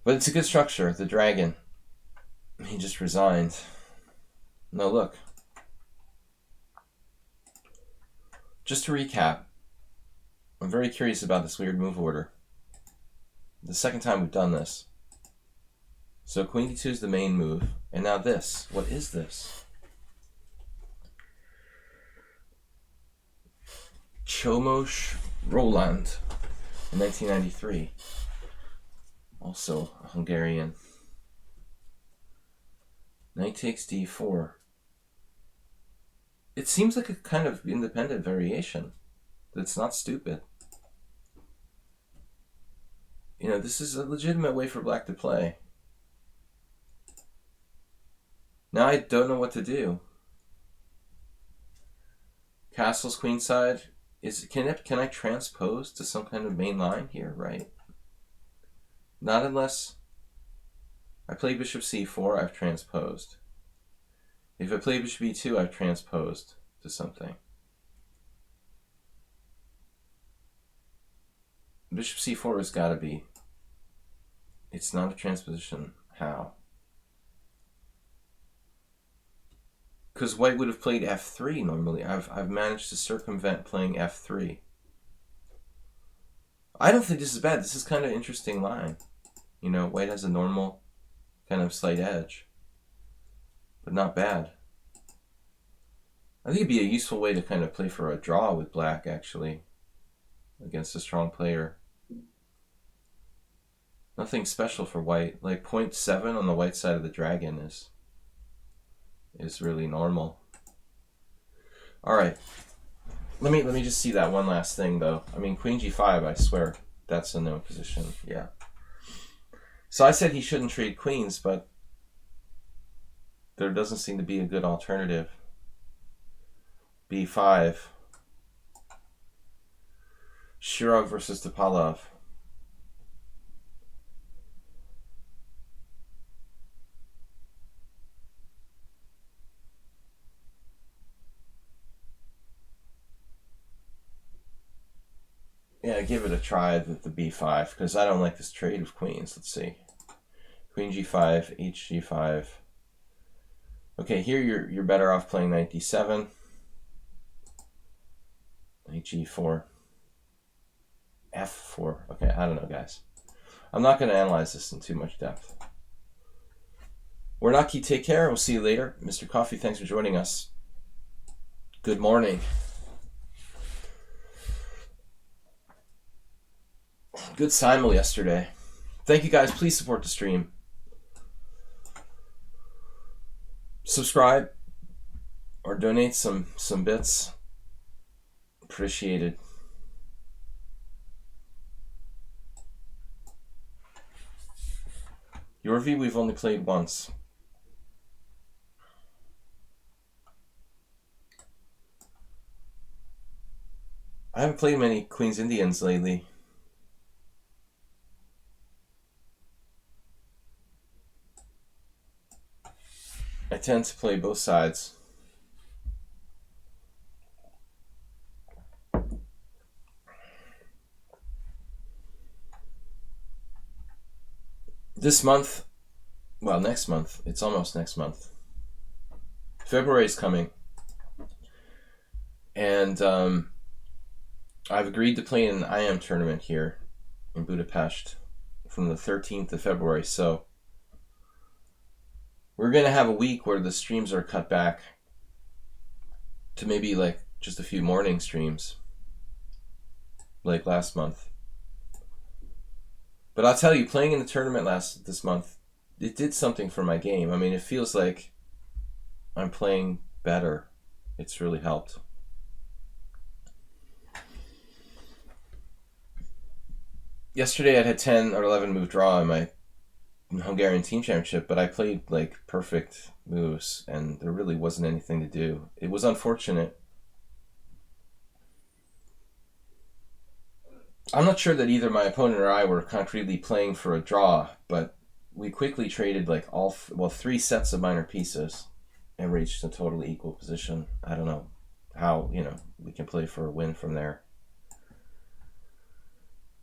But it's a good structure, the dragon. He just resigned. No, look. Just to recap, I'm very curious about this weird move order. The second time we've done this. So queen d2 is the main move. And now this. What is this? Chomos Roland in 1993. Also a Hungarian. Knight takes d4. It seems like a kind of independent variation. That's not stupid. You know, this is a legitimate way for black to play. Now I don't know what to do. Castle's queenside. Can I transpose to some kind of main line here, right? Not unless I play bishop c4, I've transposed. If I play bishop e2, I've transposed to something. Bishop c4 has got to be. It's not a transposition. How? Because white would have played f3 normally. I've managed to circumvent playing f3. I don't think this is bad. This is kind of an interesting line. You know, white has a normal kind of slight edge. But not bad. I think it'd be a useful way to kind of play for a draw with black, actually. Against a strong player. Nothing special for white. Like 0.7 on the white side of the dragon is really normal. Alright. Let me just see that one last thing though. I mean queen g5, I swear that's a no position. Yeah. So I said he shouldn't trade queens, but there doesn't seem to be a good alternative. b5. Shirov versus Topalov. Yeah, give it a try with the b5, because I don't like this trade of queens. Let's see. Queen g5, h g5. Okay, here you're better off playing knight d7. Knight g4. f4. Okay, I don't know, guys. I'm not going to analyze this in too much depth. Warnaki, take care. We'll see you later. Mr. Coffee, thanks for joining us. Good morning. Good simul yesterday. Thank you, guys. Please support the stream. Subscribe or donate some bits. Appreciated. Yorvi, we've only played once. I haven't played many Queen's Indians lately. I tend to play both sides. This month, well, next month, it's almost next month. February is coming. And I've agreed to play in an IM tournament here in Budapest from the 13th of February. So we're going to have a week where the streams are cut back to maybe like just a few morning streams like last month. But I'll tell you, playing in the tournament this month, it did something for my game. I mean, it feels like I'm playing better. It's really helped. Yesterday I had 10 or 11 move draw in my Hungarian team championship, but I played like perfect moves and there really wasn't anything to do. It was unfortunate. I'm not sure that either my opponent or I were concretely playing for a draw, but we quickly traded like three sets of minor pieces and reached a totally equal position. I don't know how, we can play for a win from there.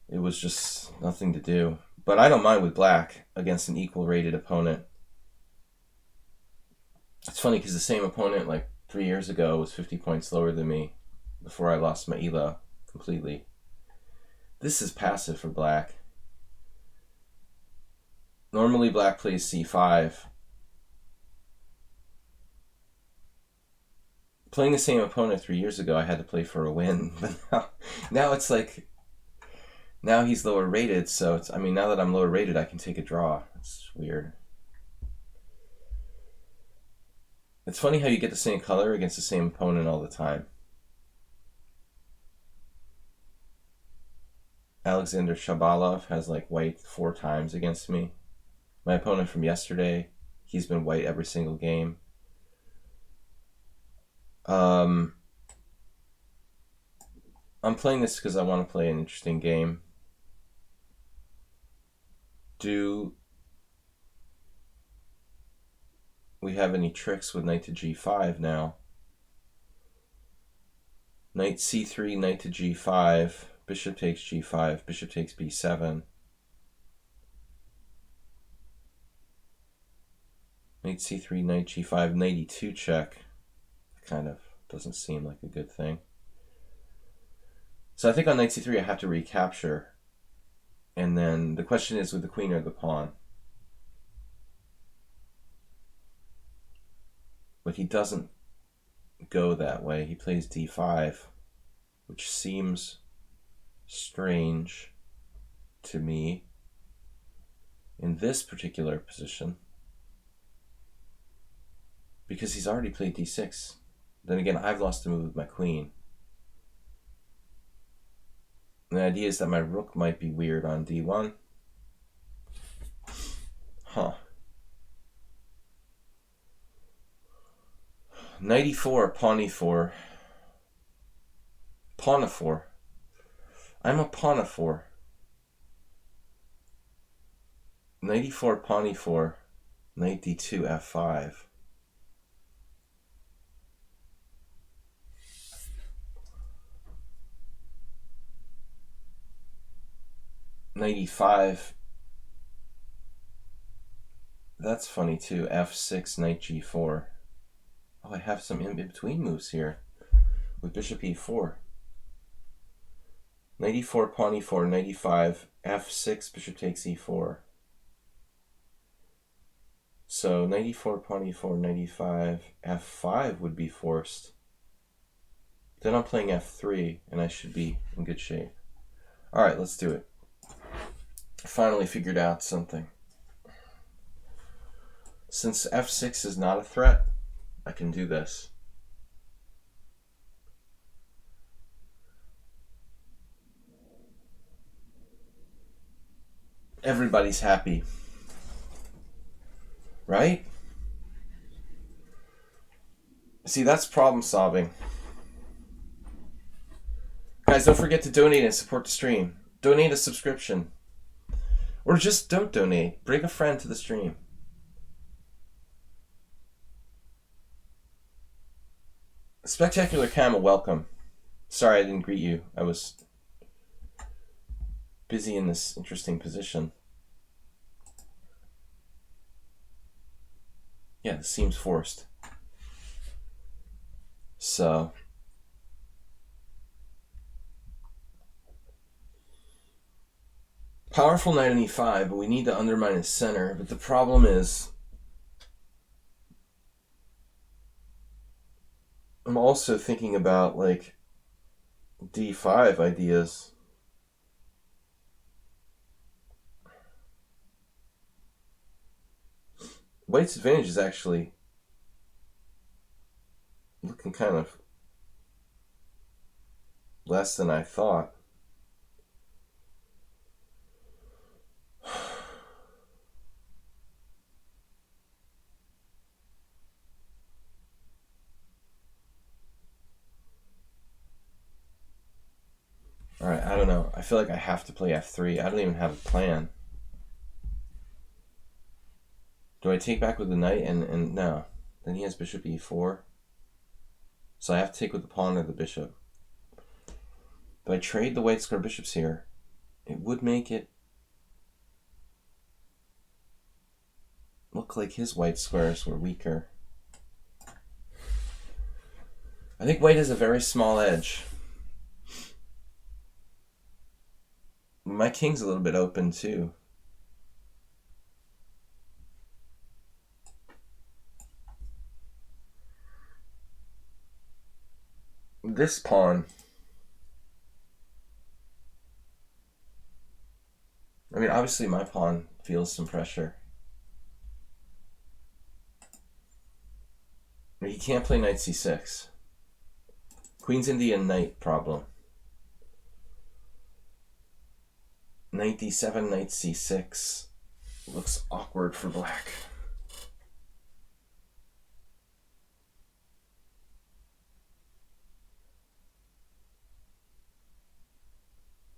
It was just nothing to do. But I don't mind with black against an equal rated opponent. It's funny because the same opponent like 3 years ago was 50 points lower than me before I lost my ELA completely. This is passive for black. Normally black plays c5. Playing the same opponent 3 years ago, I had to play for a win. But now it's like, now he's lower rated, so now that I'm lower rated, I can take a draw. It's weird. It's funny how you get the same color against the same opponent all the time. Alexander Shabalov has like white 4 times against me. My opponent from yesterday, he's been white every single game. I'm playing this because I want to play an interesting game. Do we have any tricks with knight to g5 now? Knight c3, knight to g5, bishop takes g5, bishop takes b7. Knight c3, knight g5, knight e2 check. Kind of doesn't seem like a good thing. So I think on knight c3 I have to recapture. And then the question is with the queen or the pawn. But he doesn't go that way. He plays d5, which seems strange to me in this particular position. Because he's already played d6. Then again, I've lost a move with my queen. And the idea is that my rook might be weird on d1. Huh. Knight e4, pawn e4. Pawn e4. I'm a pawn e4. Knight e4, pawn e4. Knight d2, f5. Knight e5. That's funny too. f6, knight g4. Oh, I have some in-between moves here with bishop e4. Knight e4, pawn e4, knight e5, f6, bishop takes e4. So knight e4, pawn e4, knight e5, f5 would be forced. Then I'm playing f3, and I should be in good shape. All right, let's do it. Finally figured out something. Since f6 is not a threat, I can do this. Everybody's happy, right? See, that's problem solving. Guys, don't forget to donate and support the stream. Donate a subscription. Or just don't donate. Bring a friend to the stream. Spectacular Camel, welcome. Sorry I didn't greet you. I was busy in this interesting position. Yeah, this seems forced. So powerful knight on e5, but we need to undermine his center. But the problem is I'm also thinking about like d5 ideas. White's advantage is actually looking kind of less than I thought. All right, I don't know. I feel like I have to play f3. I don't even have a plan. Do I take back with the knight? And no. Then he has bishop e4. So I have to take with the pawn or the bishop. If I trade the white square bishops here, it would make it look like his white squares were weaker. I think white has a very small edge. My king's a little bit open too. This pawn, I mean, obviously my pawn feels some pressure. He can't play knight c6. Queen's Indian knight problem. Knight d7, knight c6 looks awkward for black.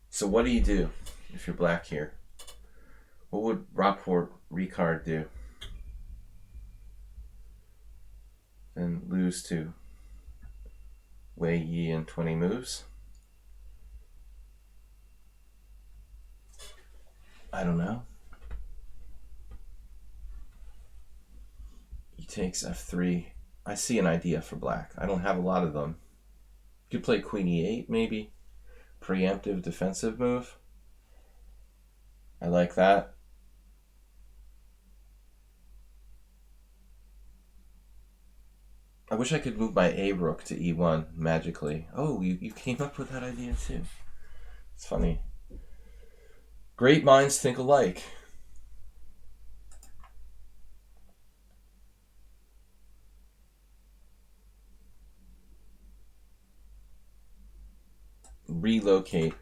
So what do you do if you're black here? What would Rapport Ricard do? And lose to Wei Yi in 20 moves? I don't know. He takes f3. I see an idea for black. I don't have a lot of them. You could play queen e8 maybe. Preemptive defensive move. I like that. I wish I could move my a rook to e1 magically. Oh, you came up with that idea too. It's funny. Great minds think alike. Relocate.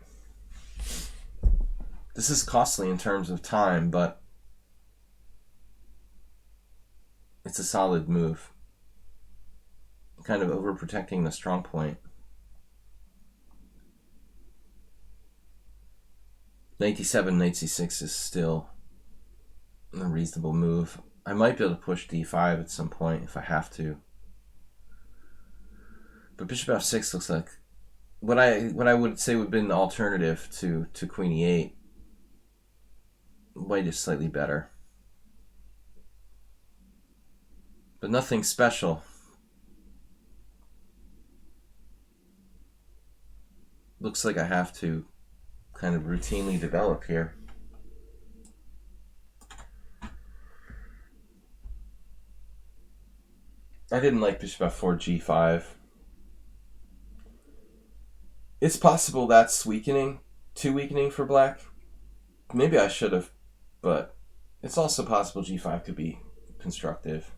This is costly in terms of time, but it's a solid move. Kind of overprotecting the strong point. Knight d7, knight c6 is still a reasonable move. I might be able to push d5 at some point if I have to. But bishop f6 looks like what I would say would have been the alternative to queen e8. White is slightly better. But nothing special. Looks like I have to kind of routinely develop here. I didn't like bishop f4, g5. It's possible that's weakening, too weakening for black. Maybe I should have, but it's also possible g5 could be constructive.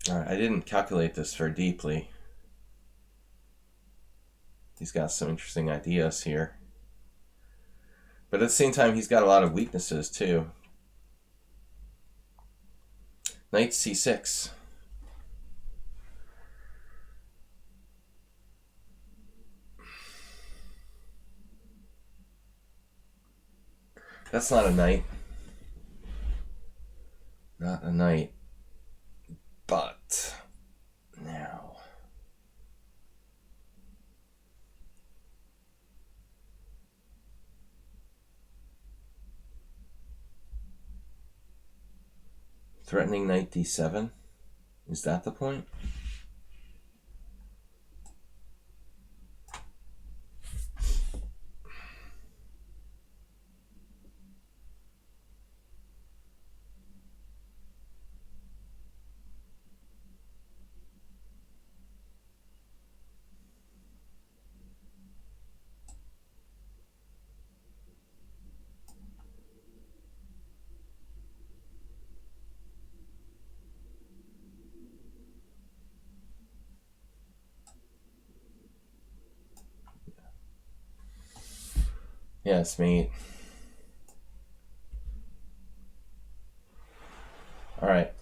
All right, I didn't calculate this very deeply. He's got some interesting ideas here. But at the same time, he's got a lot of weaknesses too. Knight c6. That's not a knight. Not a knight. But now threatening knight d7. Is that the point? Yes, mate. All right.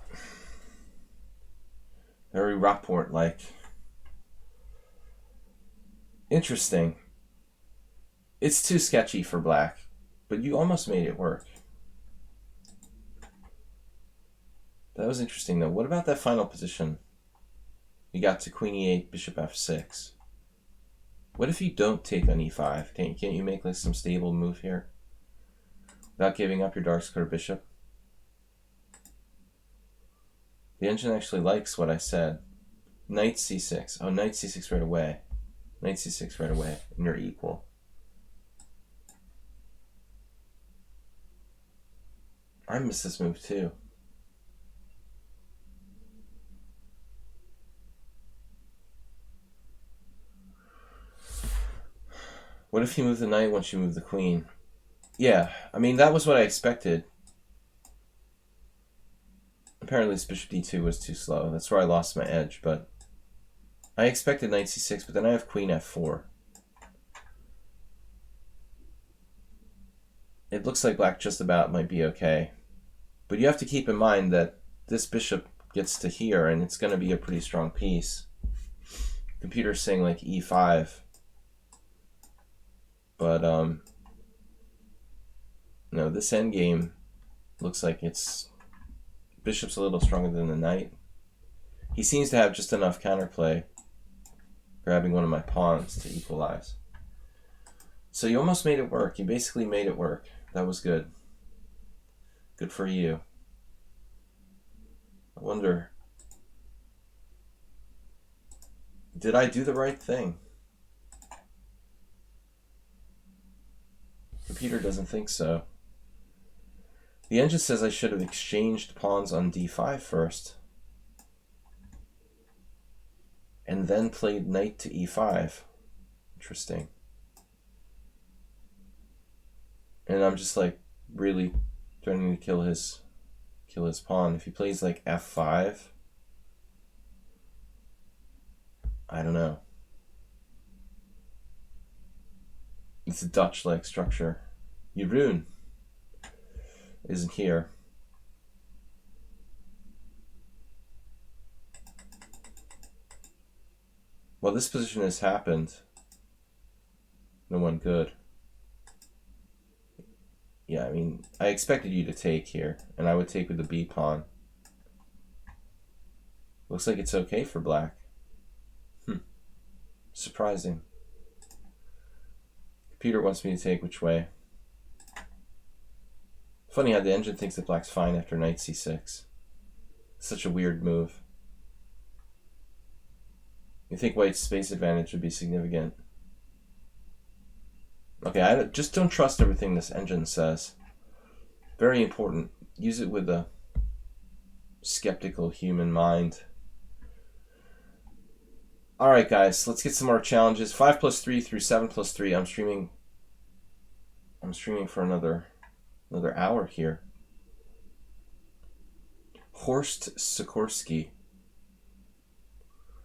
Very Rockport-like. Interesting. It's too sketchy for black, but you almost made it work. That was interesting, though. What about that final position? You got to queen e8, bishop f6. What if you don't take on e5? Can't you make like some stable move here without giving up your dark square bishop? The engine actually likes what I said. Knight c6. Oh, knight c6 right away. Knight c6 right away, and you're equal. I miss this move too. What if you move the knight once you move the queen? Yeah, I mean, that was what I expected. Apparently this bishop d2 was too slow. That's where I lost my edge, but I expected knight c6, but then I have queen f4. It looks like black just about might be okay. But you have to keep in mind that this bishop gets to here, and it's going to be a pretty strong piece. Computer's saying like e5. But, no, this endgame looks like it's... Bishop's a little stronger than the knight. He seems to have just enough counterplay, grabbing one of my pawns to equalize. So you almost made it work. You basically made it work. That was good. Good for you. I wonder, did I do the right thing? Computer doesn't think so. The engine says I should have exchanged pawns on d5 first, and then played knight to e5. Interesting. And I'm just like really threatening to kill his pawn. If he plays like f5, I don't know. It's a Dutch-like structure. Jeroen isn't here. Well, this position has happened. No one good. Yeah, I mean, I expected you to take here, and I would take with the b pawn. Looks like it's okay for black. Surprising. Computer wants me to take which way? Funny how the engine thinks that black's fine after knight c6. Such a weird move. You think white's space advantage would be significant. Okay, just don't trust everything this engine says. Very important. Use it with a skeptical human mind. Alright guys, let's get some more challenges. 5+3 through 7+3. I'm streaming for another hour here. Horst Sikorsky.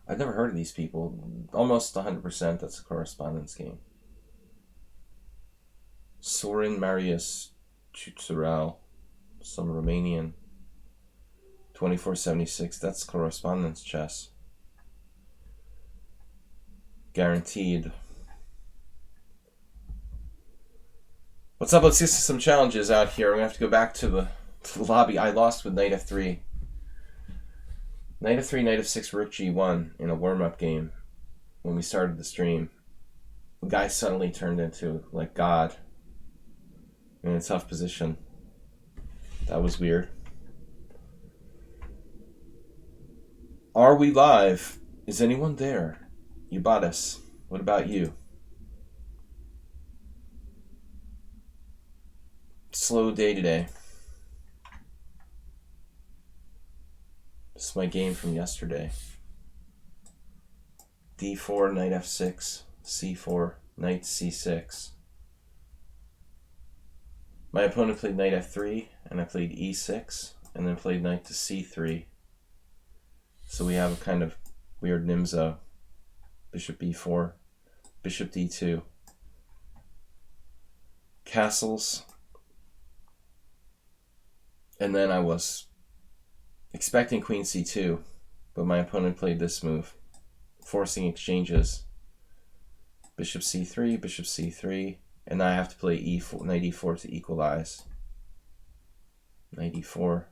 I've never heard of these people. Almost 100% that's a correspondence game. Sorin Marius Chutzerel, some Romanian. 2476, that's correspondence chess. Guaranteed. What's up? Let's get some challenges out here. I'm going to have to go back to the lobby. I lost with knight f3. Knight f3, knight f6, rook g1 in a warm-up game when we started the stream. The guy suddenly turned into, like, God in a tough position. That was weird. Are we live? Is anyone there? You bought us. What about you? Slow day today. This is my game from yesterday. d4, knight f6, c4, knight c6. My opponent played knight f3, and I played e6, and then played knight to c3. So we have a kind of weird nimzo. Bishop b4, bishop d2. Castles. And then I was expecting queen c2, but my opponent played this move, forcing exchanges. Bishop c3, and now I have to play e4, knight e4 to equalize. Knight e4.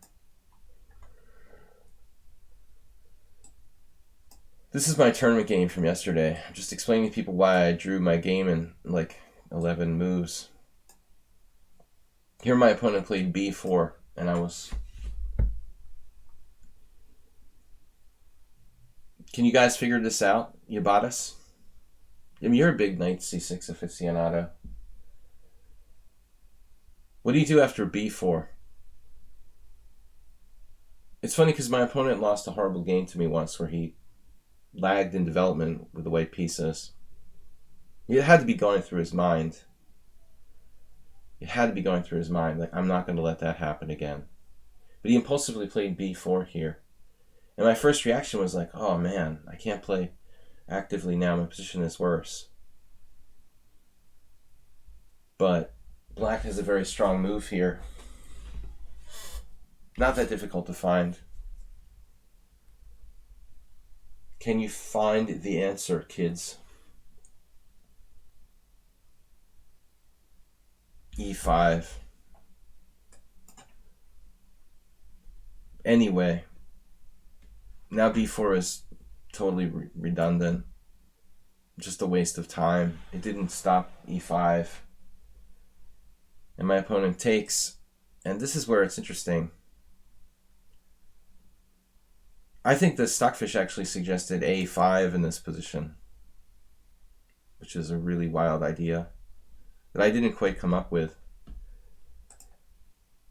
This is my tournament game from yesterday. I'm just explaining to people why I drew my game in like 11 moves. Here my opponent played b4, and I was... Can you guys figure this out? You bought us? I mean, you're a big knight c6 aficionado. What do you do after b4? It's funny because my opponent lost a horrible game to me once where he lagged in development with the white pieces. It had to be going through his mind. It had to be going through his mind. Like, I'm not going to let that happen again. But he impulsively played b4 here. And my first reaction was like, oh man, I can't play actively now. My position is worse. But black has a very strong move here. Not that difficult to find. Can you find the answer, kids? e5. Anyway, now b4 is totally redundant. Just a waste of time. It didn't stop e5. And my opponent takes. And this is where it's interesting. I think the Stockfish actually suggested a5 in this position, which is a really wild idea that I didn't quite come up with.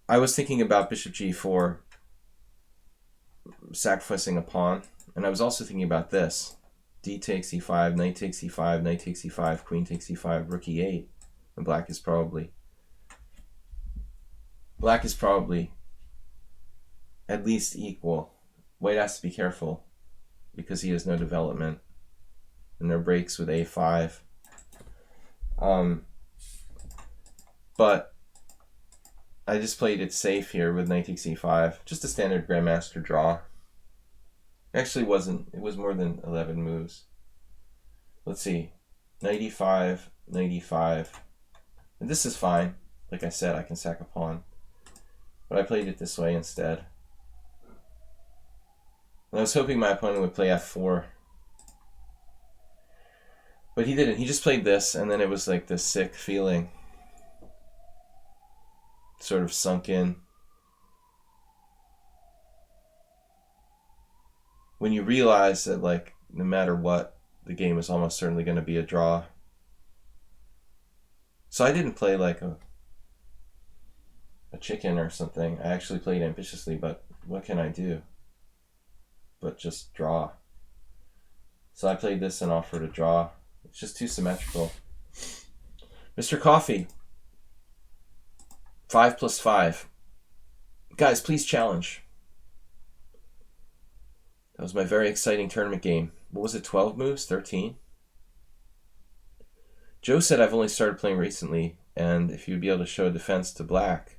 I was thinking about bishop g4, sacrificing a pawn, and I was also thinking about this. D takes e5, knight takes e5, knight takes e5, queen takes e5, rook e8, and black is probably at least equal. White has to be careful because he has no development, and there are breaks with a5. But I just played it safe here with knight takes e5, just a standard grandmaster draw. Actually wasn't, it was more than 11 moves. Let's see, knight e5, knight e5, and this is fine. Like I said, I can sack a pawn, but I played it this way instead. And I was hoping my opponent would play f4, but he didn't. He just played this, and then it was like this sick feeling. sort of sunk in. When you realize that, like, no matter what, the game is almost certainly going to be a draw. So I didn't play like a chicken or something. I actually played ambitiously, but what can I do but just draw? So I played this and offered a draw. It's just too symmetrical. Mr. Coffee, 5 + 5. Guys, please challenge. That was my very exciting tournament game. What was it, 12 moves? 13? Joe said I've only started playing recently, and if you'd be able to show a defense to black,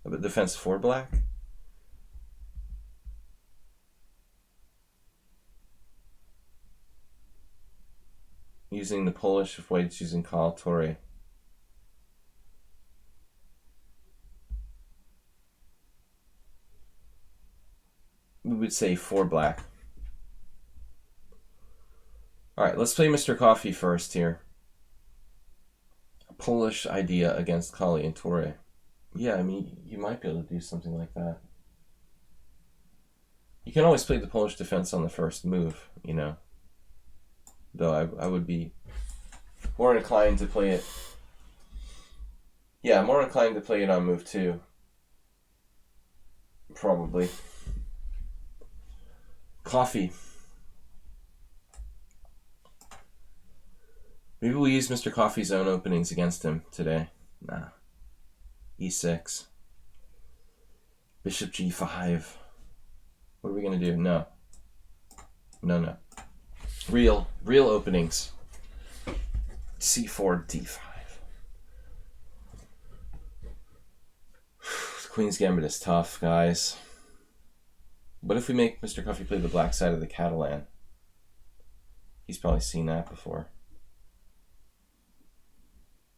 a defense for black? Using the Polish if white is using Kal Torre. We would say for black. Alright, let's play Mr. Coffee first here. A Polish idea against Kali and Torre. Yeah, I mean, you might be able to do something like that. You can always play the Polish defense on the first move, you know. Though I would be more inclined to play it. Yeah, more inclined to play it on move 2. Probably. Coffee. Maybe we'll use Mr. Coffee's own openings against him today. Nah. E6. Bishop G5. What are we going to do? No. No. Real openings. C4, D5. The Queen's Gambit is tough, guys. What if we make Mr. Coffee play the black side of the Catalan? He's probably seen that before.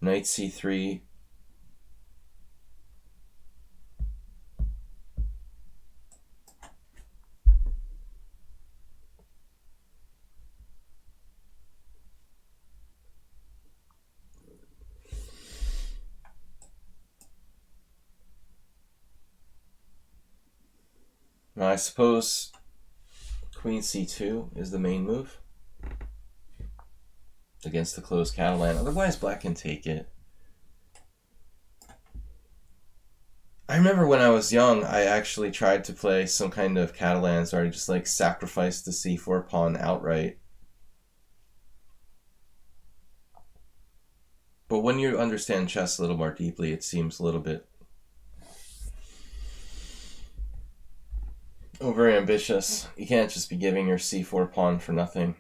Knight C3. Now I suppose Queen C2 is the main move against the closed Catalan. Otherwise, black can take it. I remember when I was young, I actually tried to play some kind of Catalans where I just like sacrificed the C4 pawn outright. But when you understand chess a little more deeply, it seems a little bit over ambitious. You can't just be giving your C4 pawn for nothing.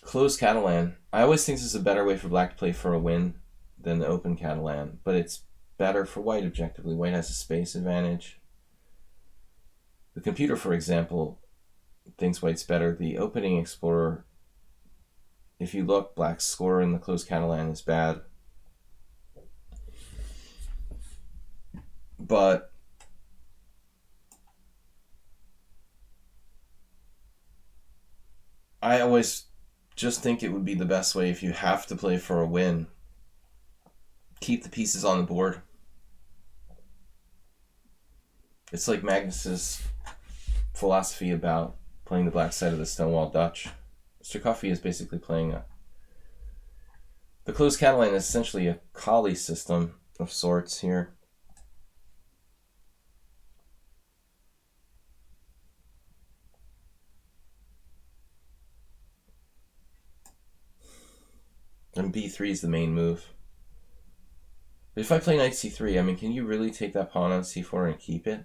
Closed Catalan. I always think this is a better way for black to play for a win than the open Catalan, but it's better for white objectively. White has a space advantage. The computer, for example, thinks white's better. The opening explorer, if you look, black's score in the closed Catalan is bad. But I always just think it would be the best way if you have to play for a win. Keep the pieces on the board. It's like Magnus's philosophy about playing the black side of the Stonewall Dutch. Mr. Coffee is basically playing the closed Catalan is essentially a Kali system of sorts here. And B3 is the main move. But if I play knight C3, I mean, can you really take that pawn on C4 and keep it?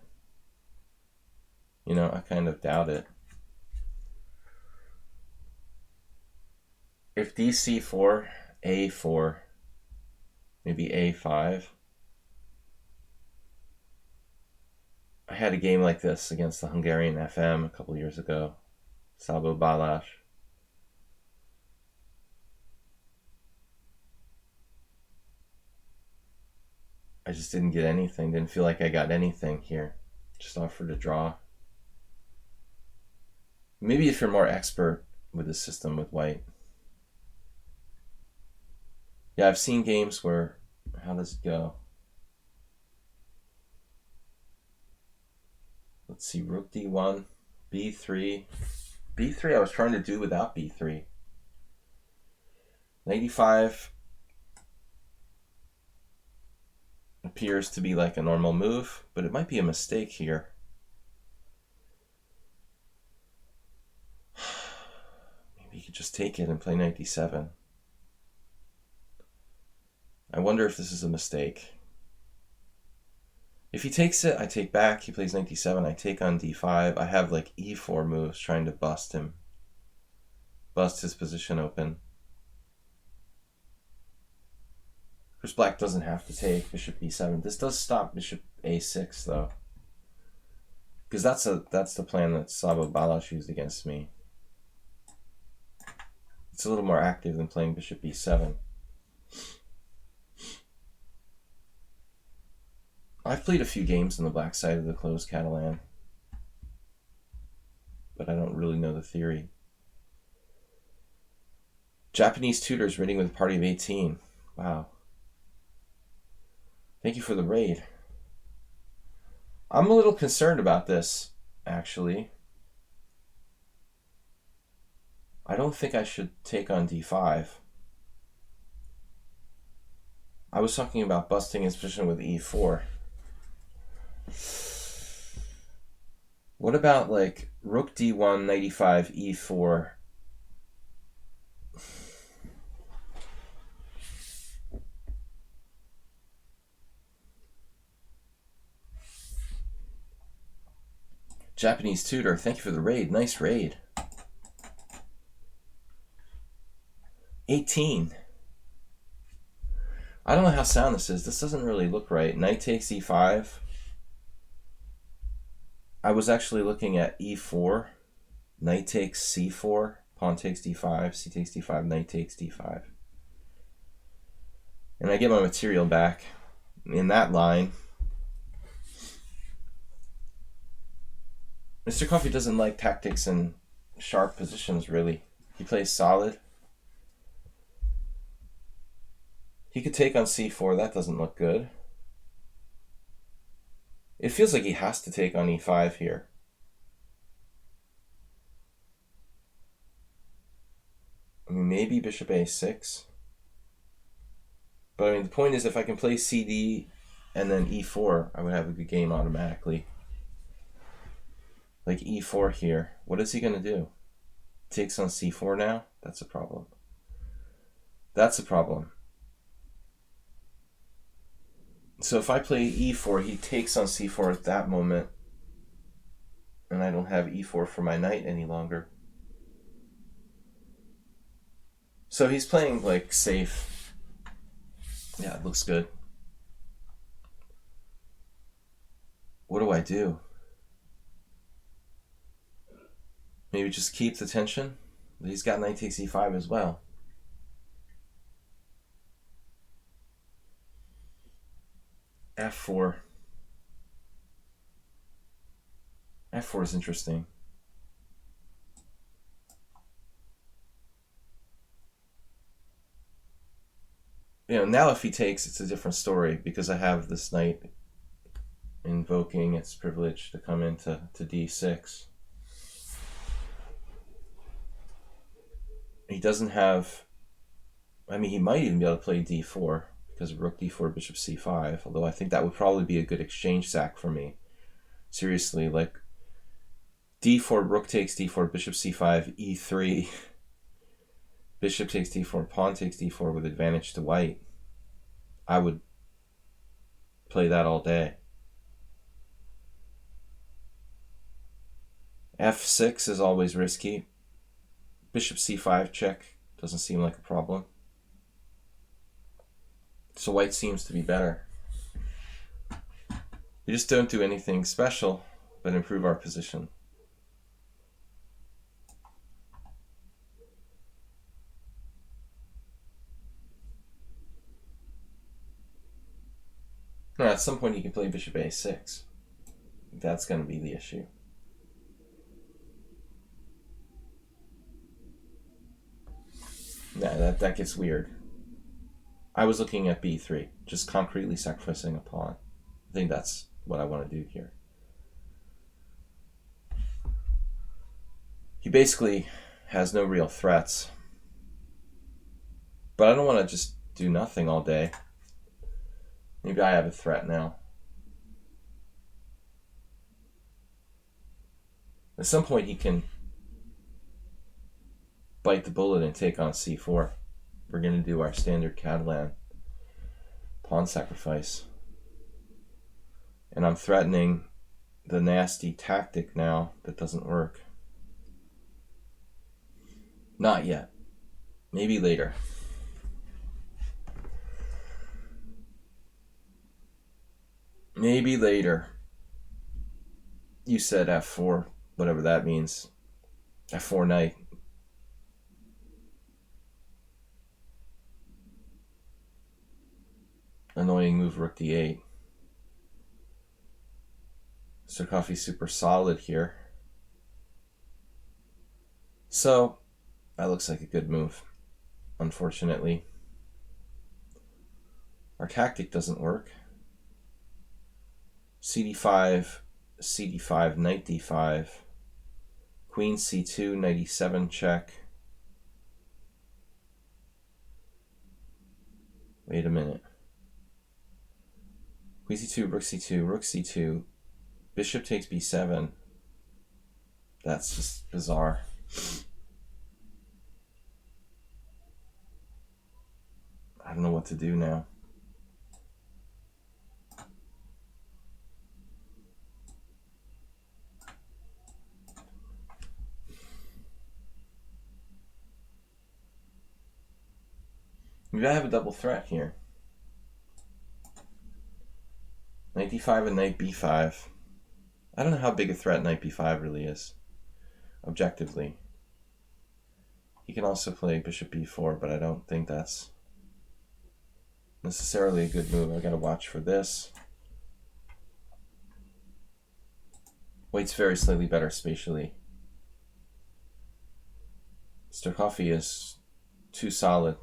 You know, I kind of doubt it. If DC4, A4, maybe A5. I had a game like this against the Hungarian FM a couple years ago. Sabo Balázs. I just didn't get anything. Didn't feel like I got anything here. Just offered a draw. Maybe if you're more expert with the system with white. Yeah, I've seen games where, how does it go? Let's see, rook d1, b3. b3 I was trying to do without b3. Knight e5 appears to be like a normal move, but it might be a mistake here. Maybe you could just take it and play knight d7. I wonder if this is a mistake. If he takes it, I take back. He plays knight d7. I take on d5. I have like e4 moves trying to bust him. Bust his position open. Of course, black doesn't have to take bishop b7. This does stop bishop a6 though, because that's the plan that Sabo Balash used against me. It's a little more active than playing bishop b7. I've played a few games on the black side of the closed Catalan, but I don't really know the theory. Japanese tutors reading with a party of 18. Wow. Thank you for the raid. I'm a little concerned about this, actually. I don't think I should take on d5. I was talking about busting his position with e4. What about like rook d1, knight e5, e4? Japanese tutor, thank you for the raid. Nice raid. 18. I don't know how sound this is. This doesn't really look right. Knight takes e5. I was actually looking at e4. Knight takes c4. Pawn takes d5. C takes d5. Knight takes d5. And I get my material back in that line. Mr. Coffee doesn't like tactics and sharp positions, really. He plays solid. He could take on c4. That doesn't look good. It feels like he has to take on e5 here. I mean, maybe bishop a6. But I mean, the point is, if I can play cd and then e4, I would have a good game automatically. Like e4 here. What is he going to do? Takes on c4 now? That's a problem. That's a problem. So if I play e4, he takes on c4 at that moment, and I don't have e4 for my knight any longer. So he's playing like safe. Yeah, it looks good. What do I do? Maybe just keep the tension? He's got knight takes e5 as well. f4. f4 is interesting. You know, now if he takes, it's a different story, because I have this knight invoking its privilege to come into d6. He doesn't have, I mean, he might even be able to play d4 because of rook d4, bishop c5, although I think that would probably be a good exchange sack for me. Seriously, like d4, rook takes d4, bishop c5, e3, bishop takes d4, pawn takes d4 with advantage to white. I would play that all day. f6 is always risky. Bishop c5 check doesn't seem like a problem. So white seems to be better. We just don't do anything special, but improve our position. Now, at some point you can play bishop a6. I think that's going to be the issue. Nah, that gets weird. I was looking at b3, just concretely sacrificing a pawn. I think that's what I want to do here. He basically has no real threats. But I don't want to just do nothing all day. Maybe I have a threat now. At some point he can bite the bullet and take on c4. We're going to do our standard Catalan pawn sacrifice. And I'm threatening the nasty tactic now that doesn't work. Not yet. Maybe later. Maybe later. You said f4, whatever that means. f4 knight. Annoying move, rook d8. Coffee's super solid here. So, that looks like a good move. Unfortunately, our tactic doesn't work. cd5, cd5, knight d5, queen c2, knight e7 check. Wait a minute. Queen c2, rook c2, rook c2, bishop takes b7. That's just bizarre. I don't know what to do now. Maybe I have a double threat here. Knight d5 and knight b5. I don't know how big a threat knight b5 really is, objectively. He can also play bishop b4, but I don't think that's necessarily a good move. I gotta watch for this. White's very slightly better spatially. Mr. Coffee is too solid.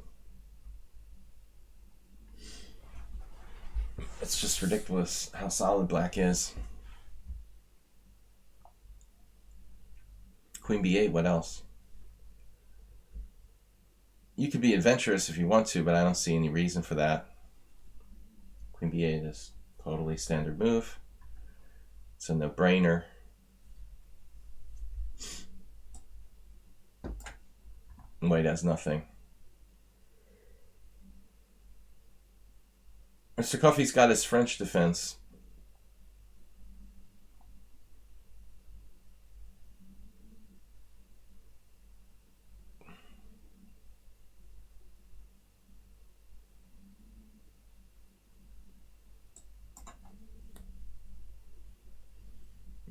It's just ridiculous how solid black is. Queen b8, what else? You could be adventurous if you want to, but I don't see any reason for that. Queen b8 is totally standard move. It's a no-brainer. White has nothing. Mr. Coffee's got his French defense.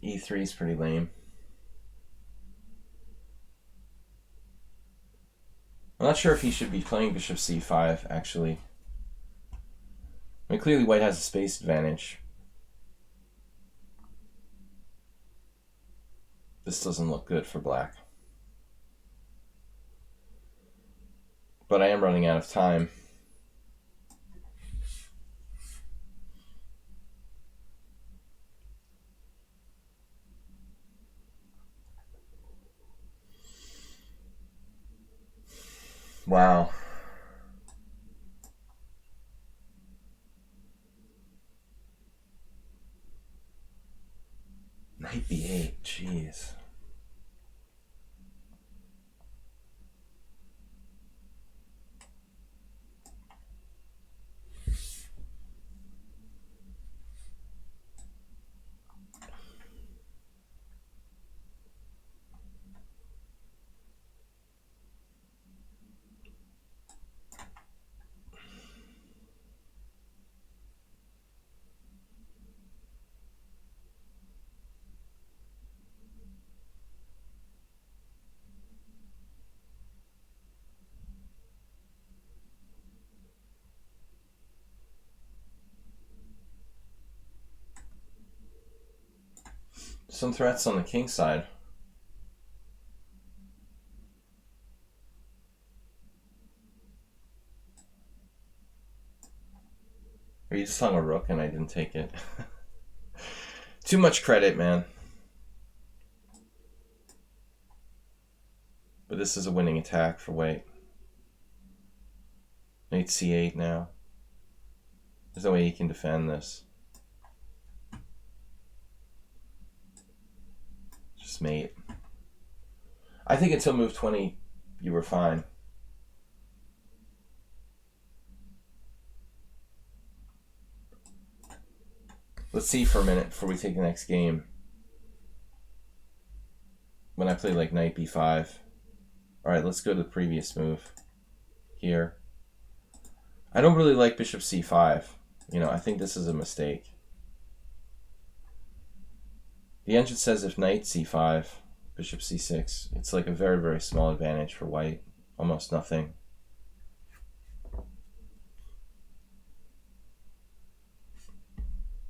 E3 is pretty lame. I'm not sure if he should be playing bishop c5, actually. I mean, clearly white has a space advantage. This doesn't look good for black. But I am running out of time. Wow. Knight b8, jeez. Some threats on the king side. you just hung a rook and I didn't take it. Too much credit, man. But this is a winning attack for white. Knight c8 now. There's no way he can defend this. Just mate. I think until move 20, you were fine. Let's see for a minute before we take the next game. When I play like knight b5. Alright, let's go to the previous move. Here. I don't really like bishop c5. You know, I think this is a mistake. The engine says if knight c5, bishop c6, it's like a very, very small advantage for white. Almost nothing.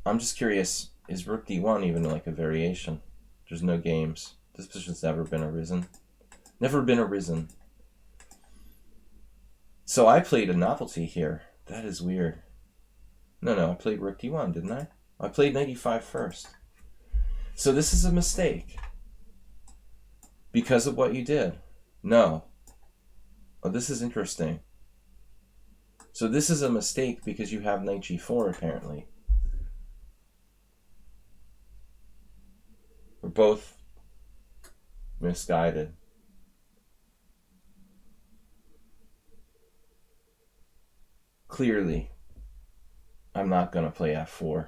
I'm just curious, is rook d1 even like a variation? There's no games. This position's never been arisen. Never been arisen. So I played a novelty here. That is weird. No, I played rook d1, didn't I? I played knight e5 first. So this is a mistake. Because of what you did. No. Oh, this is interesting. So this is a mistake because you have knight g4 apparently. We're both misguided. Clearly, I'm not going to play f4.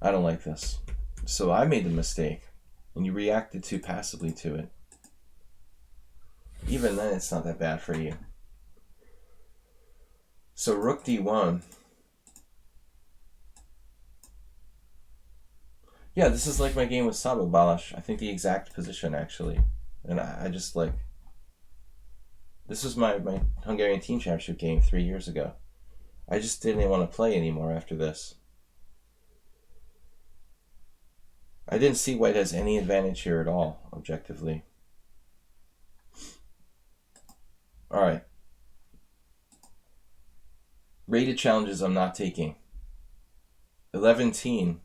I don't like this. So I made the mistake, and you reacted too passively to it. Even then, it's not that bad for you. So rook d1. Yeah, this is like my game with Master Will Paschall. I think the exact position, actually. And I just like... This was my Hungarian Team Championship game 3 years ago. I just didn't want to play anymore after this. I didn't see white has any advantage here at all, objectively. Alright. Rated challenges I'm not taking. 11-teen.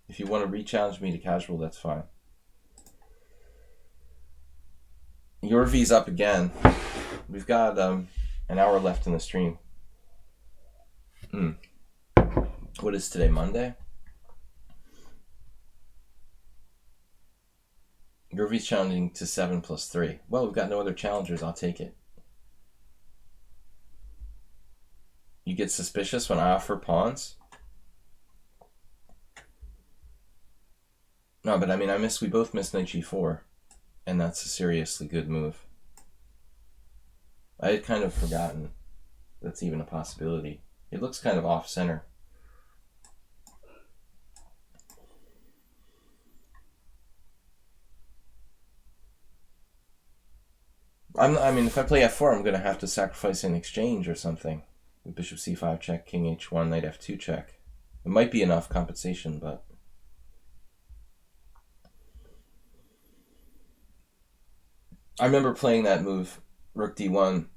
If you want to re-challenge me to casual, that's fine. Your V's up again. We've got an hour left in the stream. What is today, Monday? Your V's challenging to 7+3. Well, we've got no other challengers. I'll take it. You get suspicious when I offer pawns? No, but I mean, we both missed knight g4, and that's a seriously good move. I had kind of forgotten that's even a possibility. It looks kind of off-center. I mean, if I play f4, I'm going to have to sacrifice an exchange or something. With bishop c5 check, king h1, knight f2 check. It might be enough compensation, but... I remember playing that move, rook d1,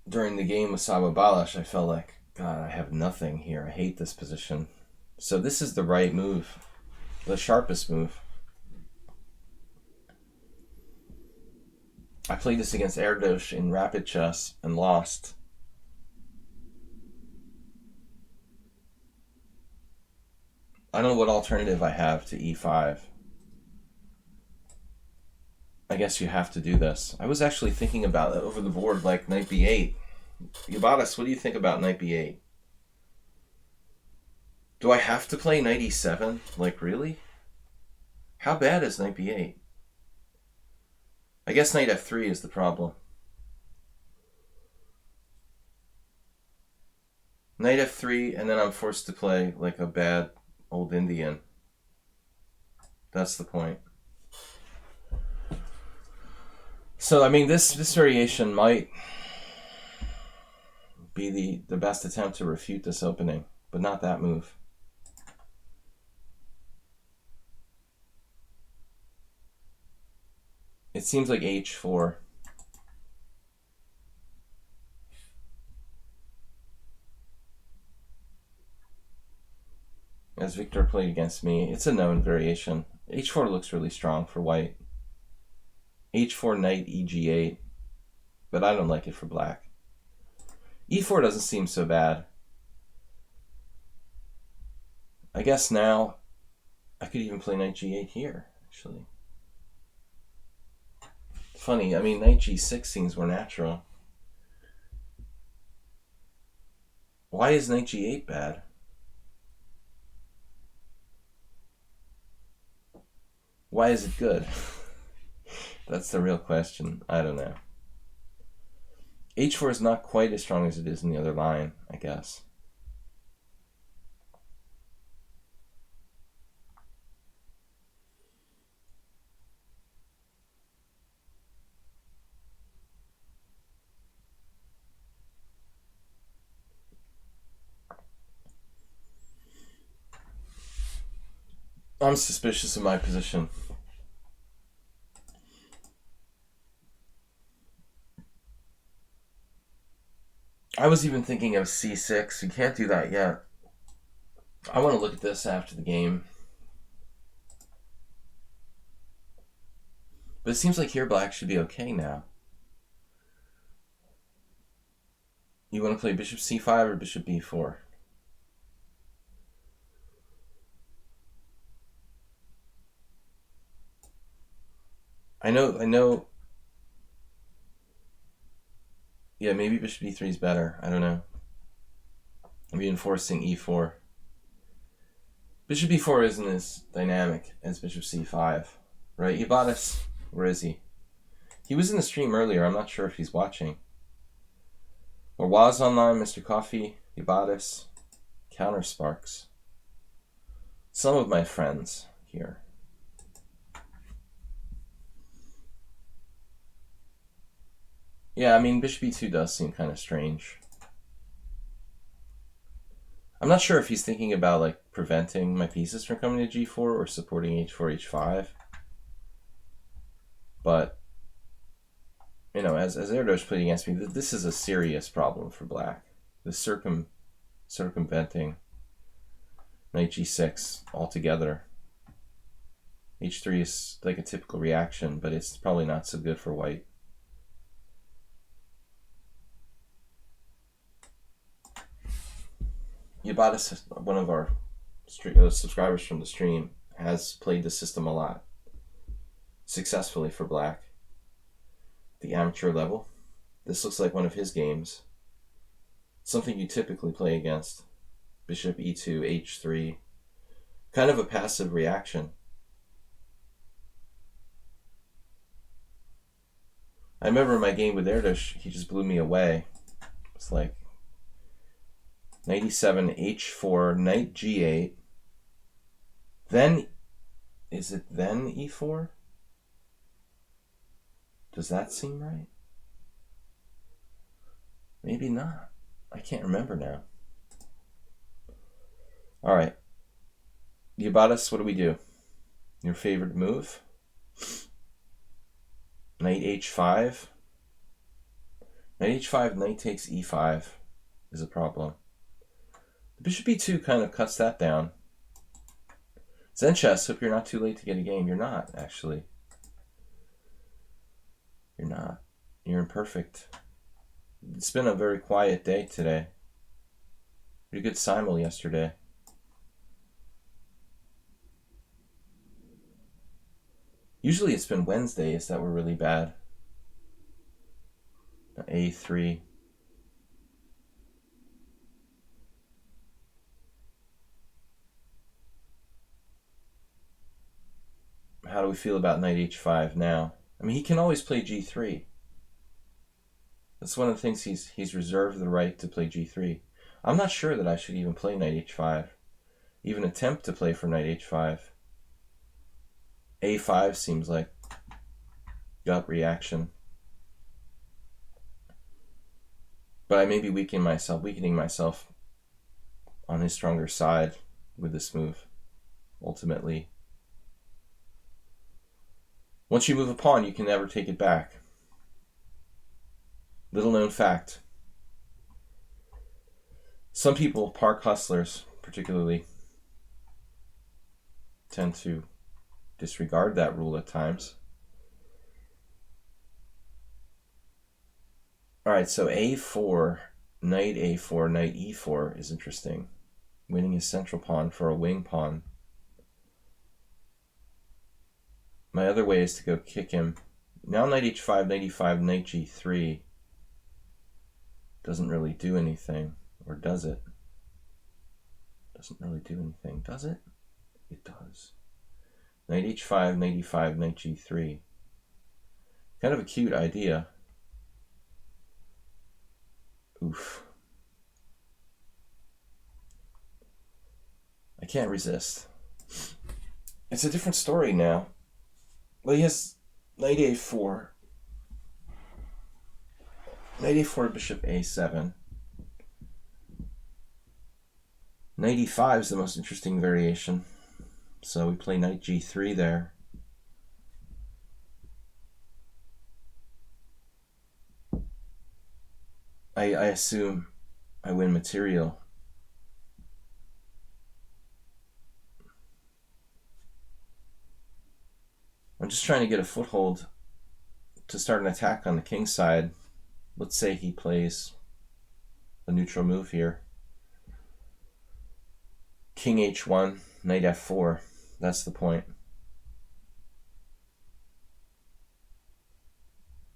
during the game with Master Will Paschall. I felt like, God, I have nothing here. I hate this position. So this is the right move. The sharpest move. I played this against Erdos in rapid chess and lost. I don't know what alternative I have to e5. I guess you have to do this. I was actually thinking about it over the board, like knight b8. Yabatis, what do you think about knight b8? Do I have to play knight e7? Like, really? How bad is knight b8? I guess knight f3 is the problem. Knight f3, and then I'm forced to play like a bad old Indian. That's the point. So, I mean, this variation might be the best attempt to refute this opening, but not that move. It seems like h4. Victor played against me. It's a known variation. h4 looks really strong for white. h4 knight eg8, but I don't like it for black. e4 doesn't seem so bad. I guess now I could even play knight g8 here, actually. Funny, I mean, knight g6 seems more natural. Why is knight g8 bad? Why is it good? That's the real question. I don't know. h4 is not quite as strong as it is in the other line, I guess. I'm suspicious of my position. I was even thinking of c6. You can't do that yet. I want to look at this after the game. But it seems like here black should be okay now. You want to play bishop c5 or bishop b4? I know. Yeah, maybe bishop e3 is better. I don't know. I'm reinforcing e4. Bishop e4 isn't as dynamic as bishop c5, right? Ibadas, where is he? He was in the stream earlier. I'm not sure if he's watching. Or was online, Mr. Coffee, Ibadas, Counter Sparks. Some of my friends here. Yeah, I mean, bishop e2 does seem kind of strange. I'm not sure if he's thinking about like preventing my pieces from coming to g4 or supporting h4, h5. But, you know, as Erdos played against me, this is a serious problem for black. The circumventing knight g6 altogether. h3 is like a typical reaction, but it's probably not so good for white. Yabatis, one of our subscribers from the stream, has played the system a lot successfully for black. The amateur level. This looks like one of his games. Something you typically play against. Bishop e2, h3. Kind of a passive reaction. I remember my game with Erdos, he just blew me away. It's like knight e7, h4, knight g8. Then, is it then e4? Does that seem right? Maybe not. I can't remember now. All right. Yabadas, what do we do? Your favorite move? Knight h5. Knight h5, knight takes e5 is a problem. The bishop e2 kind of cuts that down. Zen chess, hope you're not too late to get a game. You're not, actually. You're not. You're imperfect. It's been a very quiet day today. Pretty good simul yesterday. Usually it's been Wednesdays that were really bad. A3. How do we feel about knight h5 now? I mean, he can always play g3. That's one of the things he's reserved the right to play g3. I'm not sure that I should even play knight h5. Even attempt to play for knight h5. a5 seems like gut reaction. But I may be weakening myself on his stronger side with this move, ultimately. Once you move a pawn, you can never take it back. Little known fact. Some people, park hustlers particularly, tend to disregard that rule at times. All right, so a4, knight a4, knight e4 is interesting. Winning his central pawn for a wing pawn. My other way is to go kick him. Now knight h5, knight e5, knight g3 doesn't really do anything. Or does it? Doesn't really do anything, does it? It does. Knight h5, knight e5, knight g3. Kind of a cute idea. Oof. I can't resist. It's a different story now. Well, he has knight a4. Knight a4, bishop a7. Knight e5 is the most interesting variation. So we play knight g3 there. I assume I win material. I'm just trying to get a foothold to start an attack on the king's side. Let's say he plays a neutral move here. King h1, knight f4. That's the point.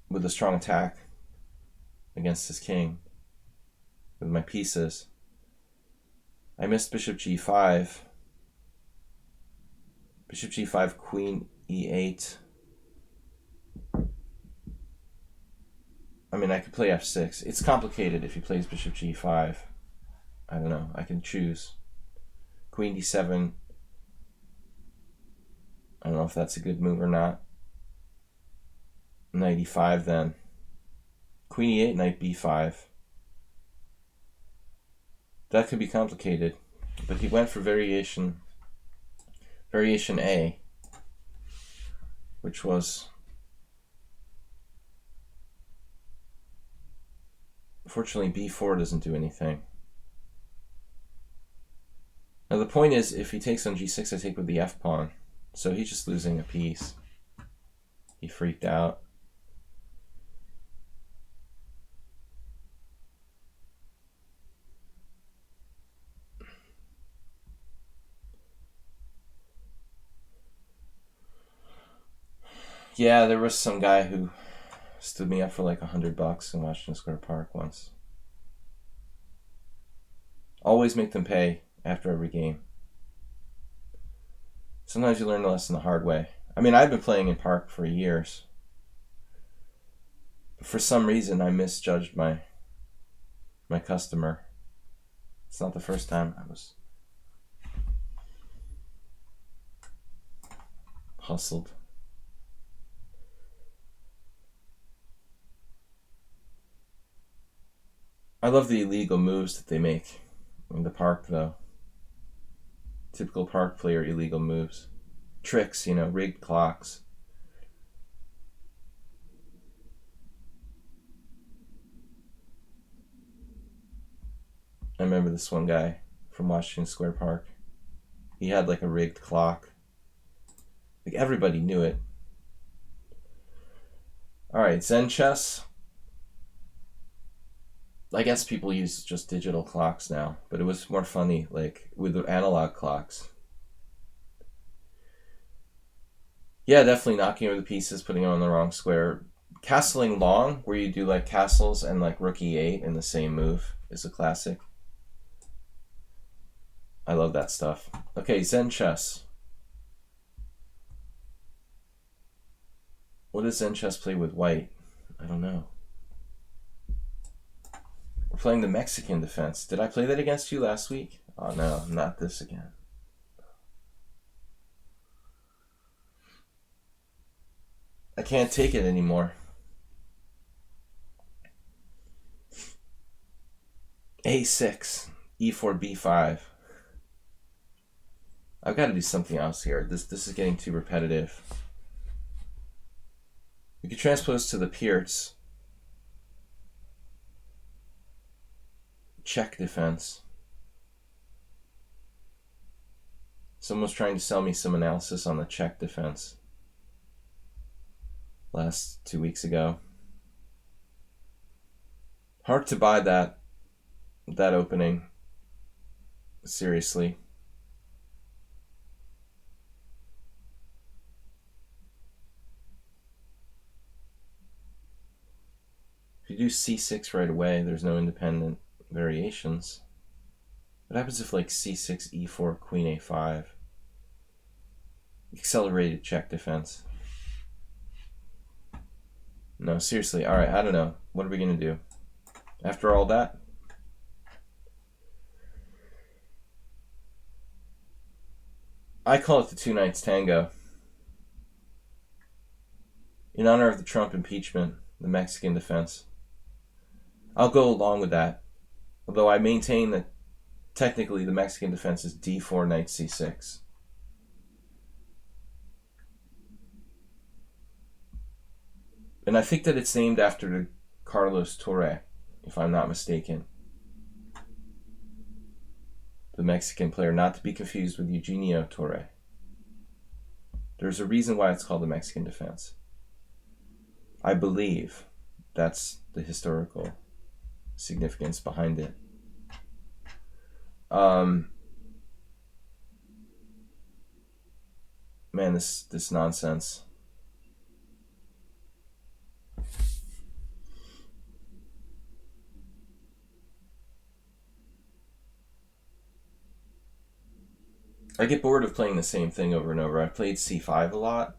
With a strong attack against his king with my pieces. I missed bishop g5. Bishop g5, queen e8. I mean, I could play f6. It's complicated if he plays bishop g5. I don't know. I can choose. Queen d7. I don't know if that's a good move or not. Knight e5 then. Queen e8, knight b5. That could be complicated. But he went for variation A, which was, fortunately, b4 doesn't do anything. Now the point is, if he takes on g6, I take with the f pawn. So he's just losing a piece. He freaked out. Yeah, there was some guy who stood me up for like $100 in Washington Square Park once. Always make them pay after every game. Sometimes you learn the lesson the hard way. I mean, I've been playing in Park for years. But for some reason, I misjudged my customer. It's not the first time I was hustled. I love the illegal moves that they make in the Park, though. Typical Park player illegal moves. Tricks, you know, rigged clocks. I remember this one guy from Washington Square Park. He had like a rigged clock. Like everybody knew it. Alright, Zen chess. I guess people use just digital clocks now, but it was more funny, like, with the analog clocks. Yeah, definitely knocking over the pieces, putting them on the wrong square. Castling long, where you do, like, castles and, like, rook e8 in the same move, is a classic. I love that stuff. Okay, Zen chess. What does Zen chess play with white? I don't know. We're playing the Mexican defense. Did I play that against you last week? Oh no, not this again. I can't take it anymore. A6, E4, B5. I've got to do something else here. This is getting too repetitive. We could transpose to the Pierce. Check defense. Someone's trying to sell me some analysis on the Czech defense last 2 weeks ago. Hard to buy that opening. Seriously. If you do c6 right away, there's no independent variations. What happens if like c6, e4, queen a5? Accelerated Czech defense. No, seriously. All right, I don't know. What are we going to do? After all that? I call it the two knights tango. In honor of the Trump impeachment, the Mexican defense. I'll go along with that. Although I maintain that technically the Mexican defense is d4, knight c6. And I think that it's named after Carlos Torre, if I'm not mistaken. The Mexican player, not to be confused with Eugenio Torre. There's a reason why it's called the Mexican defense. I believe that's the historical significance behind it. Man, this nonsense. I get bored of playing the same thing over and over. I've played c5 a lot.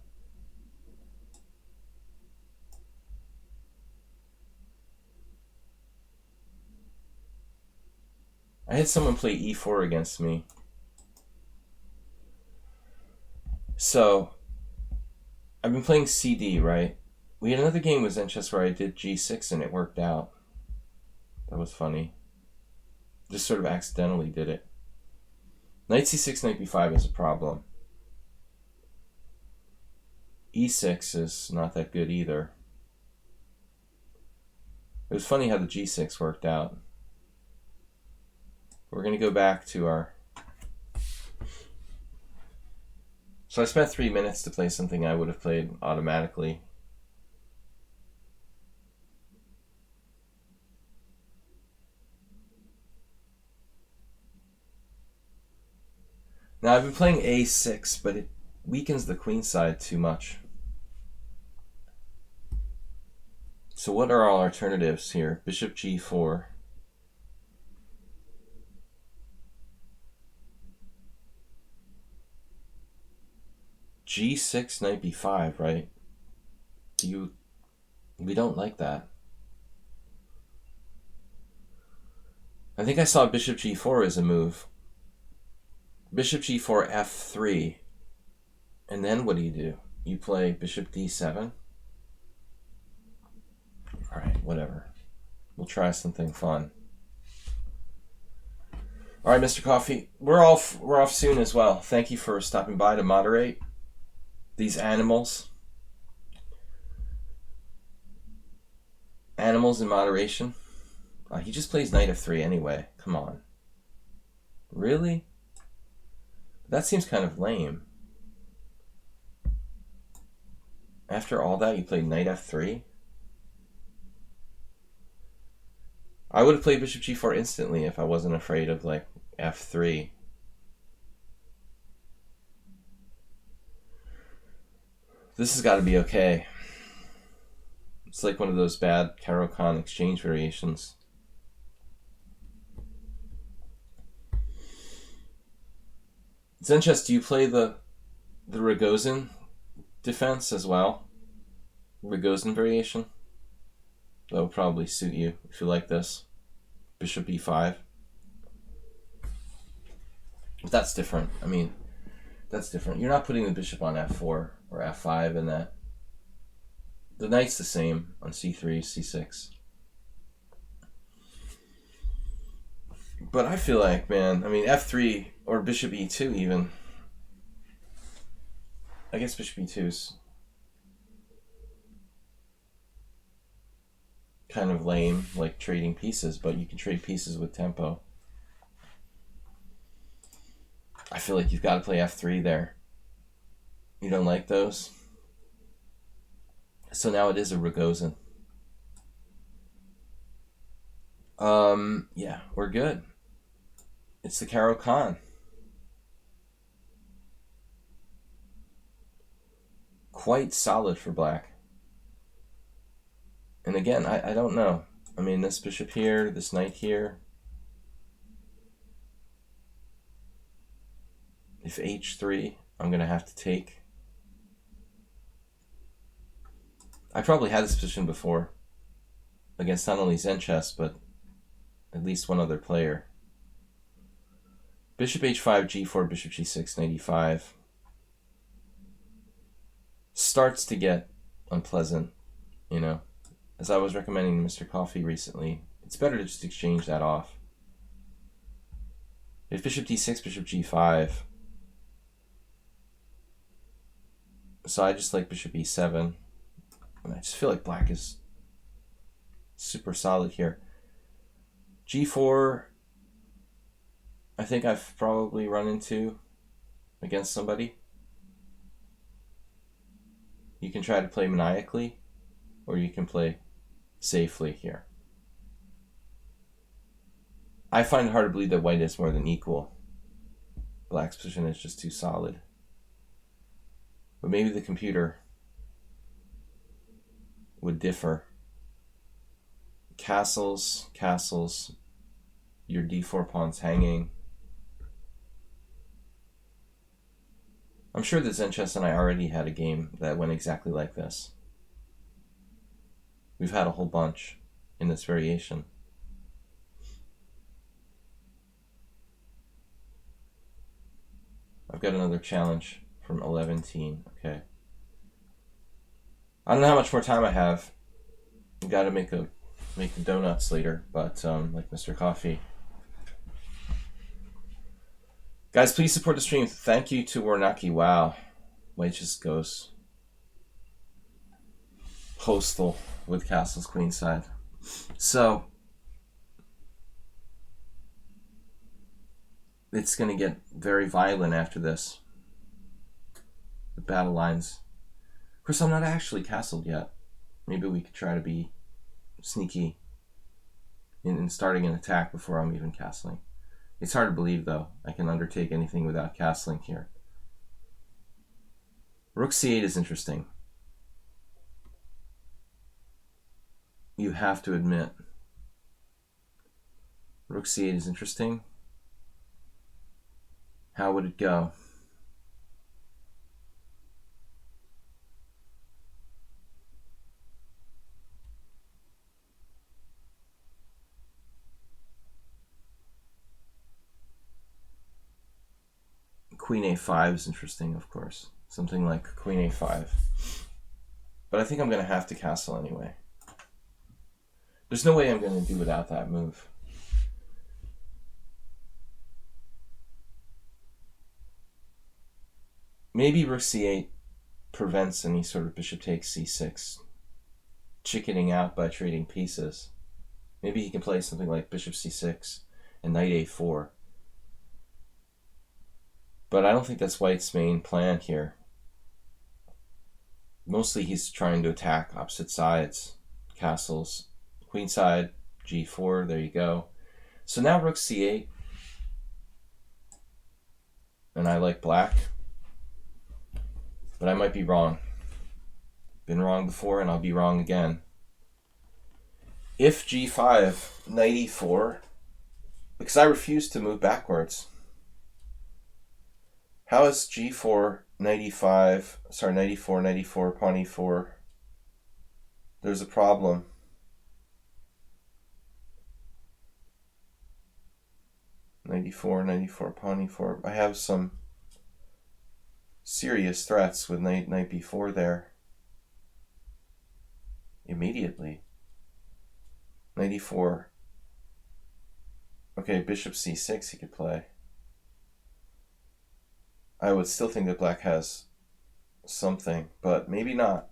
I had someone play e4 against me. So, I've been playing CD, right? We had another game with Zen Chess where I did g6 and it worked out. That was funny. Just sort of accidentally did it. Knight c6, knight b5 is a problem. e6 is not that good either. It was funny how the g6 worked out. We're going to go back to our... So I spent 3 minutes to play something I would have played automatically. Now I've been playing a6, but it weakens the queen side too much. So what are our alternatives here? Bishop g4. g6, knight b5, right? We don't like that. I think I saw bishop g4 as a move. Bishop g4, f3. And then what do? You play bishop d7? Alright, whatever. We'll try something fun. Alright, Mr. Coffee. We're off soon as well. Thank you for stopping by to moderate these animals. Animals in moderation. He just plays knight f3 anyway. Come on. Really? That seems kind of lame. After all that, you played knight f3? I would have played bishop g4 instantly if I wasn't afraid of, like, f3. This has got to be okay. It's like one of those bad Caro-Kann exchange variations. Zen Chess, do you play the Rogozin defense as well? Rogozin variation? That would probably suit you if you like this. Bishop e5. But that's different. I mean, that's different. You're not putting the bishop on f4 or f5 in that. The knight's the same on c3, c6. But I feel like, man, I mean, f3 or bishop e2 even. I guess bishop e2's kind of lame, like trading pieces, but you can trade pieces with tempo. feel like you've got to play f3 there. You don't like those? So now it is a Rogozin. Yeah, we're good. It's the Caro Khan. Quite solid for black. And again, I don't know. I mean, this bishop here, this knight here. If h3, I'm going to have to take. I probably had this position before against not only Zen chess, but at least one other player. Bishop h5, g4, bishop g6, knight e5. Starts to get unpleasant, you know. As I was recommending to Mr. Coffee recently, it's better to just exchange that off. If bishop d6, bishop g5. So I just like bishop e7. And I just feel like black is super solid here. G4, I think I've probably run into against somebody. You can try to play maniacally, or you can play safely here. I find it hard to believe that white is more than equal. Black's position is just too solid. But maybe the computer would differ. Castles, castles, your d4 pawn's hanging. I'm sure that Zen Chess and I already had a game that went exactly like this. We've had a whole bunch in this variation. I've got another challenge from 11 teen. Okay. I don't know how much more time I have. I've got to make the donuts later, but like Mr. Coffee. Guys, please support the stream. Thank you to Warnaki. Wow. White just goes postal with castles queenside. So it's going to get very violent after this. The battle lines. Of course, I'm not actually castled yet. Maybe we could try to be sneaky in starting an attack before I'm even castling. It's hard to believe, though, I can undertake anything without castling here. Rook c8 is interesting. You have to admit. Rook c8 is interesting. How would it go? Queen a5 is interesting, of course. Something like queen a5. But I think I'm going to have to castle anyway. There's no way I'm going to do without that move. Maybe rook c8 prevents any sort of bishop takes c6 chickening out by trading pieces. Maybe he can play something like bishop c6 and knight a4. But I don't think that's white's main plan here. Mostly he's trying to attack opposite sides. Castles, queenside, g4, there you go. So now rook c8. And I like black. But I might be wrong. Been wrong before and I'll be wrong again. If g5, knight e4, because I refuse to move backwards. How is g4, knight e5, sorry, knight e4, knight e4, pawn e4? There's a problem. Knight e4, knight e4, pawn e4. I have some serious threats with knight b4 there. Immediately. Knight e4. Okay, bishop c6 he could play. I would still think that black has something, but maybe not.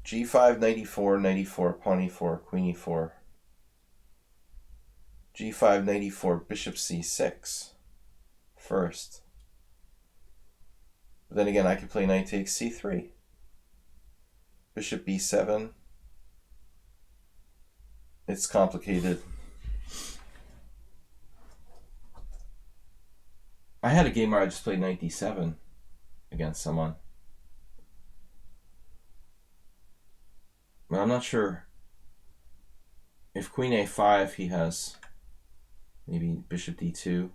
g5, knight e4, pawn e4, queen e4. g5, knight e4, bishop c6 first. But then again, I could play knight takes c3. Bishop b7. It's complicated. I had a game where I just played knight d7 against someone. But I'm not sure. If queen a5, he has maybe bishop d2.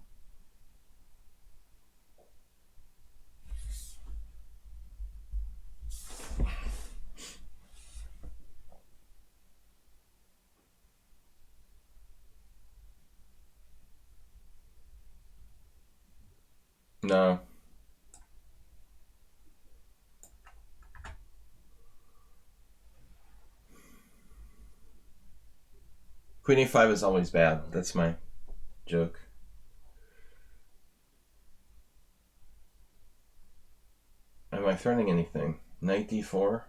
No. Queen a5 is always bad. That's my joke. Am I threatening anything? Knight d4?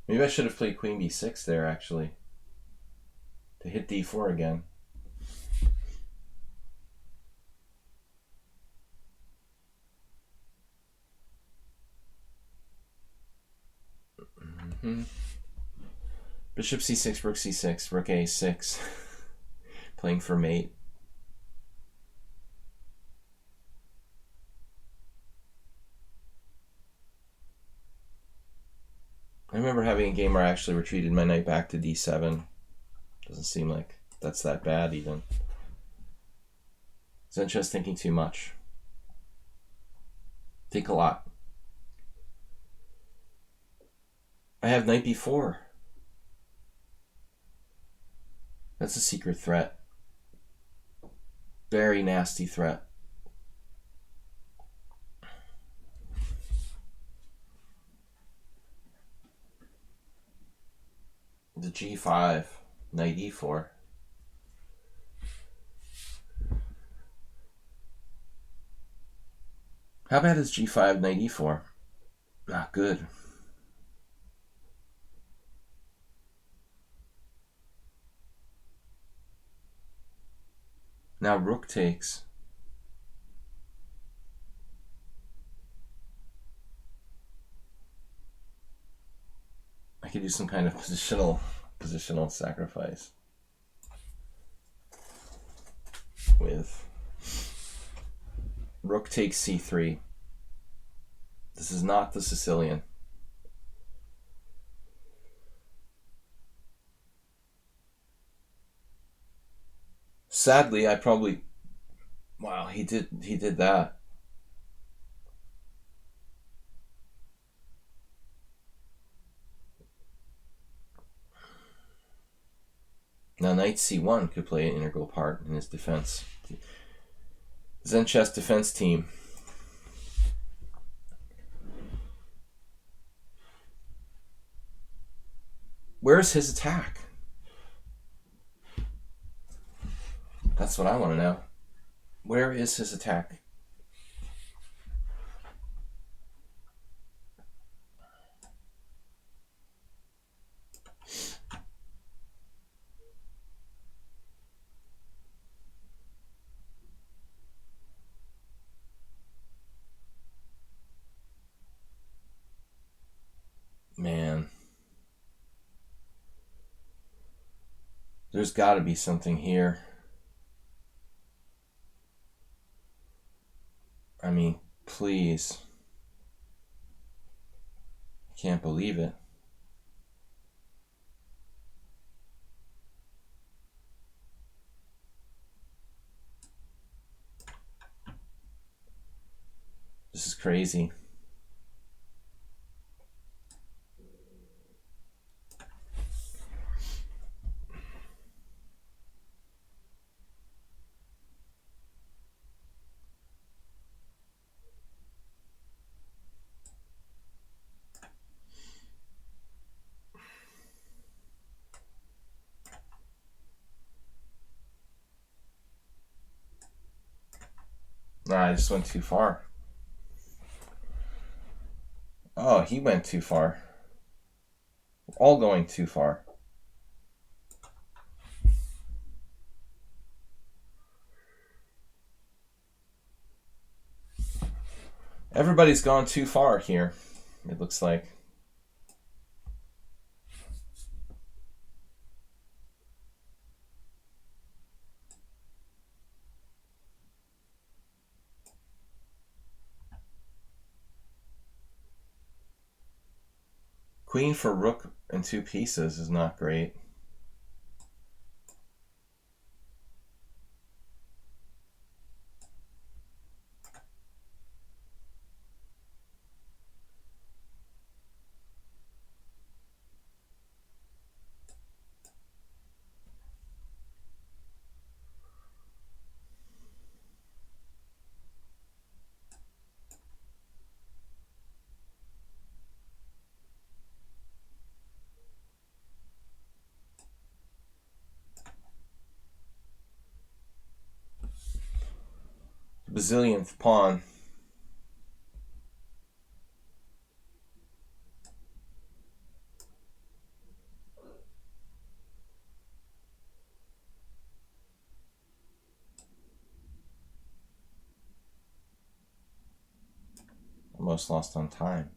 Maybe I should have played queen b6 there, actually. To hit d4 again. Bishop c6, rook c6, rook a6. Playing for mate. I remember having a game where I actually retreated my knight back to d7. Doesn't seem like that's that bad even. Zencha's thinking too much. Think a lot. I have knight b4. That's a secret threat. Very nasty threat. The g5, knight e4. How bad is g5, knight e4? Not good. Now rook takes. I could do some kind of positional sacrifice with rook takes c3. This is not the Sicilian. Sadly, I probably... Wow, he did that. Now knight c1 could play an integral part in his defense. Zenchess defense team. Where's his attack? That's what I want to know. Where is his attack? Man. There's got to be something here. I mean, please. I can't believe it. This is crazy. Nah, I just went too far. Oh, he went too far. We're all going too far. Everybody's gone too far here, it looks like. Queen for rook and 2 pieces is not great. Bazillionth pawn. Almost lost on time.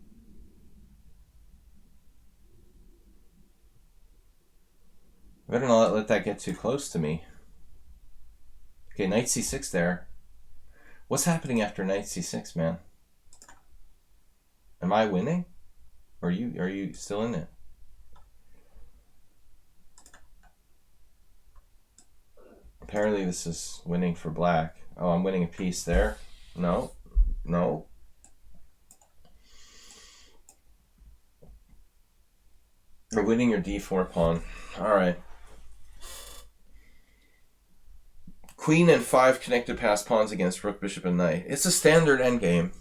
I better not let that get too close to me. Okay, knight c6 there. What's happening after knight c6, man? Am I winning? Or are you still in it? Apparently this is winning for black. Oh, I'm winning a piece there. No. No. You're winning your d4 pawn. Alright. Queen and 5 connected passed pawns against rook, bishop, and knight. It's a standard endgame.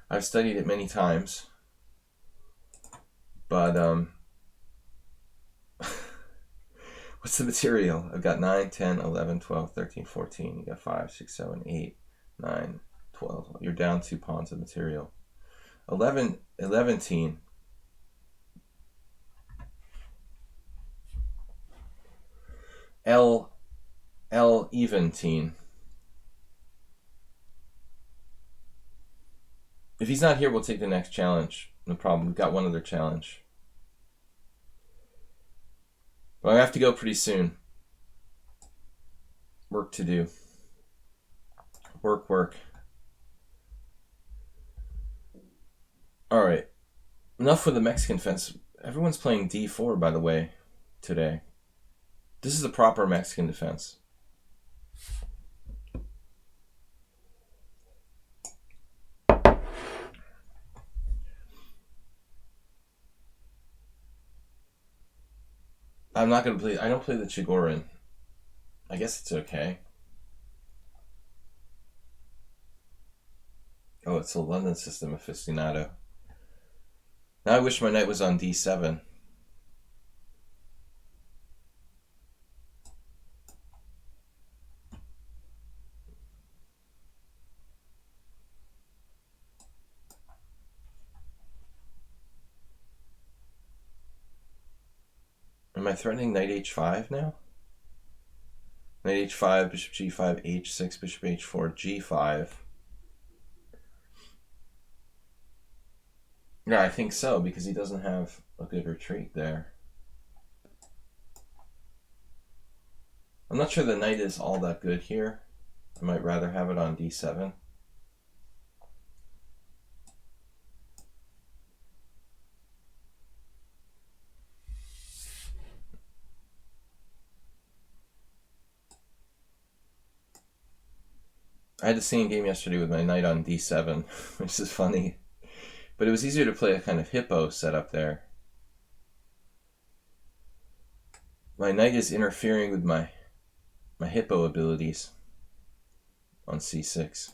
I've studied it many times. But, what's the material? I've got 9, 10, 11, 12, 13, 14. You got 5, 6, 7, 8, 9, 12. You're down 2 pawns of material. 11 teen. L even teen. If he's not here, we'll take the next challenge. No problem. We've got one other challenge. But I have to go pretty soon. Work to do. Work. Alright. Enough with the Mexican fence. Everyone's playing d4, by the way, today. This is the proper Mexican defense. I'm not going to play... I don't play the Chigorin. I guess it's okay. Oh, it's a London system aficionado. Now I wish my knight was on d7. Am I threatening knight h5 now? Knight h5, bishop g5, h6, bishop h4, g5. Yeah, I think so, because he doesn't have a good retreat there. I'm not sure the knight is all that good here. I might rather have it on d7. I had the same game yesterday with my knight on d7, which is funny. But it was easier to play a kind of hippo setup there. My knight is interfering with my hippo abilities on c6.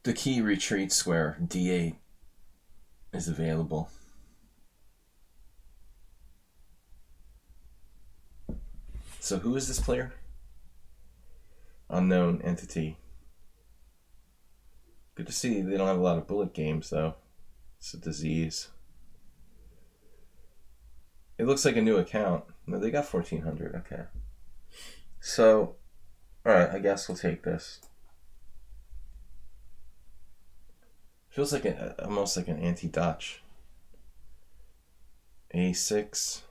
The key retreat square, d8, is available. So who is this player? Unknown entity. Good to see they don't have a lot of bullet games, though. It's a disease. It looks like a new account. No, they got 1,400. Okay. So, alright, I guess we'll take this. Feels like almost like an anti-Dutch. A6.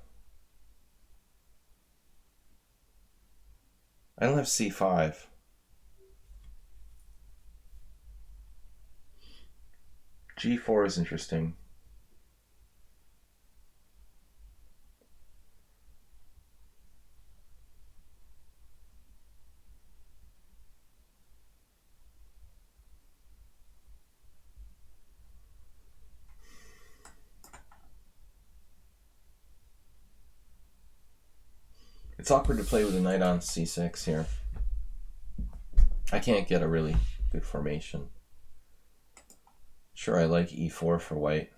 I don't have C5. G4 is interesting. It's awkward to play with a knight on C6 here. I can't get a really good formation. Sure, I like E4 for white.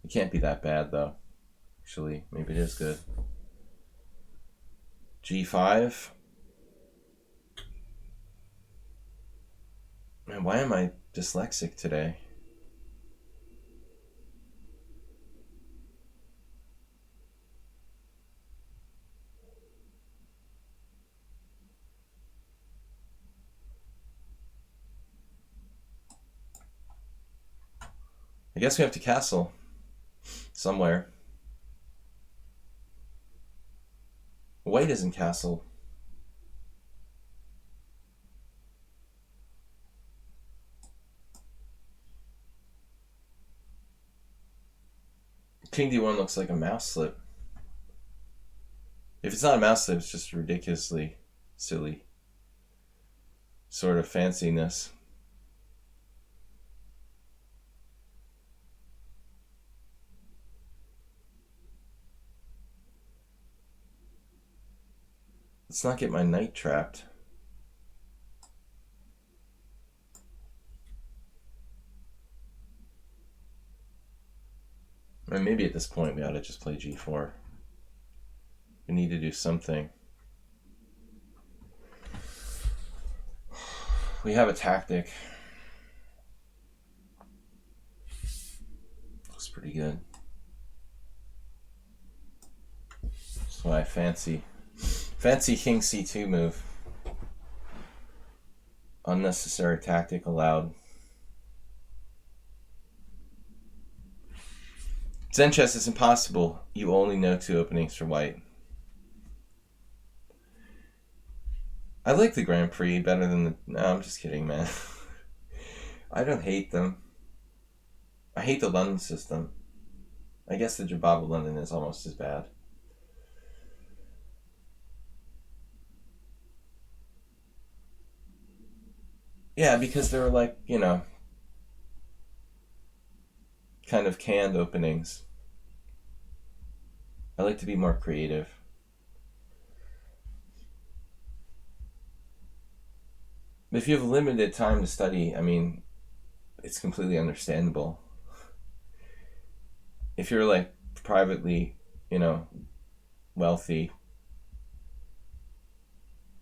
It can't be that bad, though. Actually, maybe it is good. G5. Man, why am I dyslexic today? I guess we have to castle somewhere. White isn't castle. King D1 looks like a mouse slip. If it's not a mouse slip, it's just ridiculously silly sort of fanciness. Let's not get my knight trapped. Or maybe at this point we ought to just play G4. We need to do something. We have a tactic. Looks pretty good. That's what I fancy. Fancy King C2 move. Unnecessary tactic allowed. Zen chess is impossible. You only know 2 openings for white. I like the Grand Prix better than the... No, I'm just kidding, man. I don't hate them. I hate the London system. I guess the Jabab of London is almost as bad. Yeah, because they're like, you know, kind of canned openings. I like to be more creative. If you have limited time to study, I mean, it's completely understandable. If you're like privately, you know, wealthy,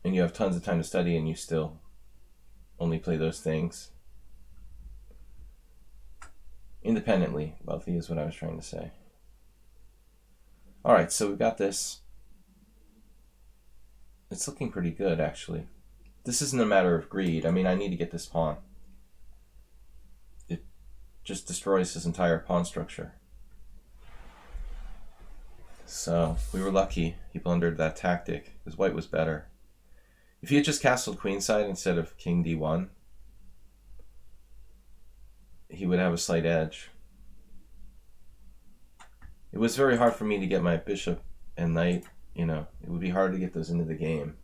and you have tons of time to study and you still only play those things. Independently wealthy is what I was trying to say. Alright, so we've got this. It's looking pretty good, actually. This isn't a matter of greed. I mean, I need to get this pawn. It just destroys his entire pawn structure. So, we were lucky he blundered that tactic, because white was better. If he had just castled queenside instead of king d1, he would have a slight edge. It was very hard for me to get my bishop and knight, you know, it would be hard to get those into the game.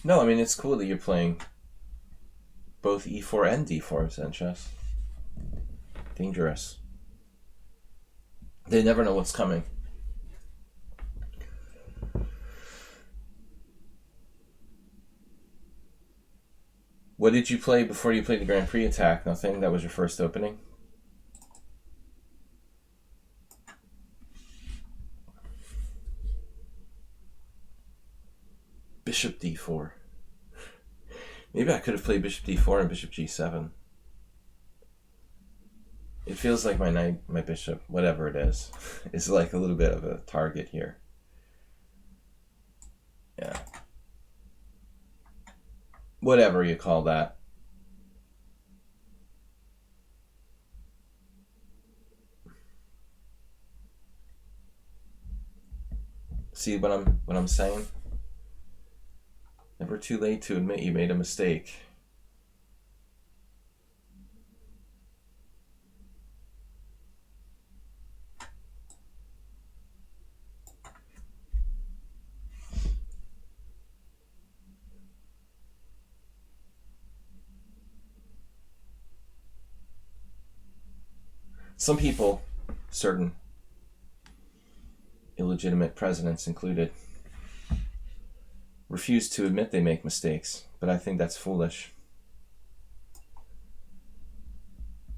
No, I mean, it's cool that you're playing both e4 and d4 Zen chess. Dangerous. They never know what's coming. What did you play before you played the Grand Prix attack? Nothing? That was your first opening? Bishop d4. Maybe I could have played bishop d4 and bishop g7. It feels like my knight, my bishop, whatever it is like a little bit of a target here. Yeah. Whatever you call that. See what I'm saying? Never too late to admit you made a mistake. Some people, certain illegitimate presidents included, refuse to admit they make mistakes, but I think that's foolish.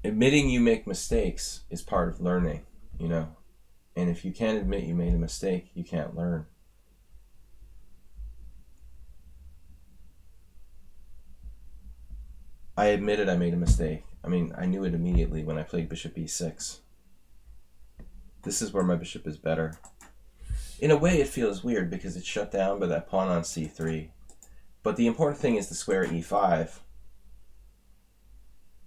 Admitting you make mistakes is part of learning, you know, and if you can't admit you made a mistake, you can't learn. I admitted I made a mistake. I mean, I knew it immediately when I played bishop e6. This is where my bishop is better. In a way, it feels weird because it's shut down by that pawn on c3. But the important thing is the square at e5.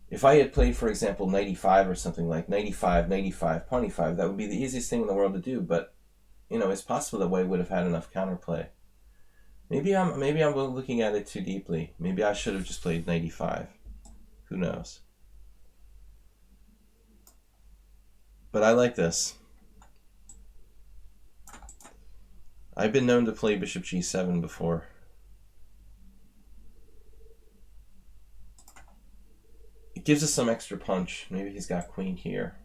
If I had played, for example, knight e5 or something like knight e5, knight e5, pawn e5, that would be the easiest thing in the world to do. But, you know, it's possible that White would have had enough counterplay. Maybe I'm looking at it too deeply. Maybe I should have just played knight e5. Who knows? But I like this. I've been known to play bishop g7 before. It gives us some extra punch. Maybe he's got queen here.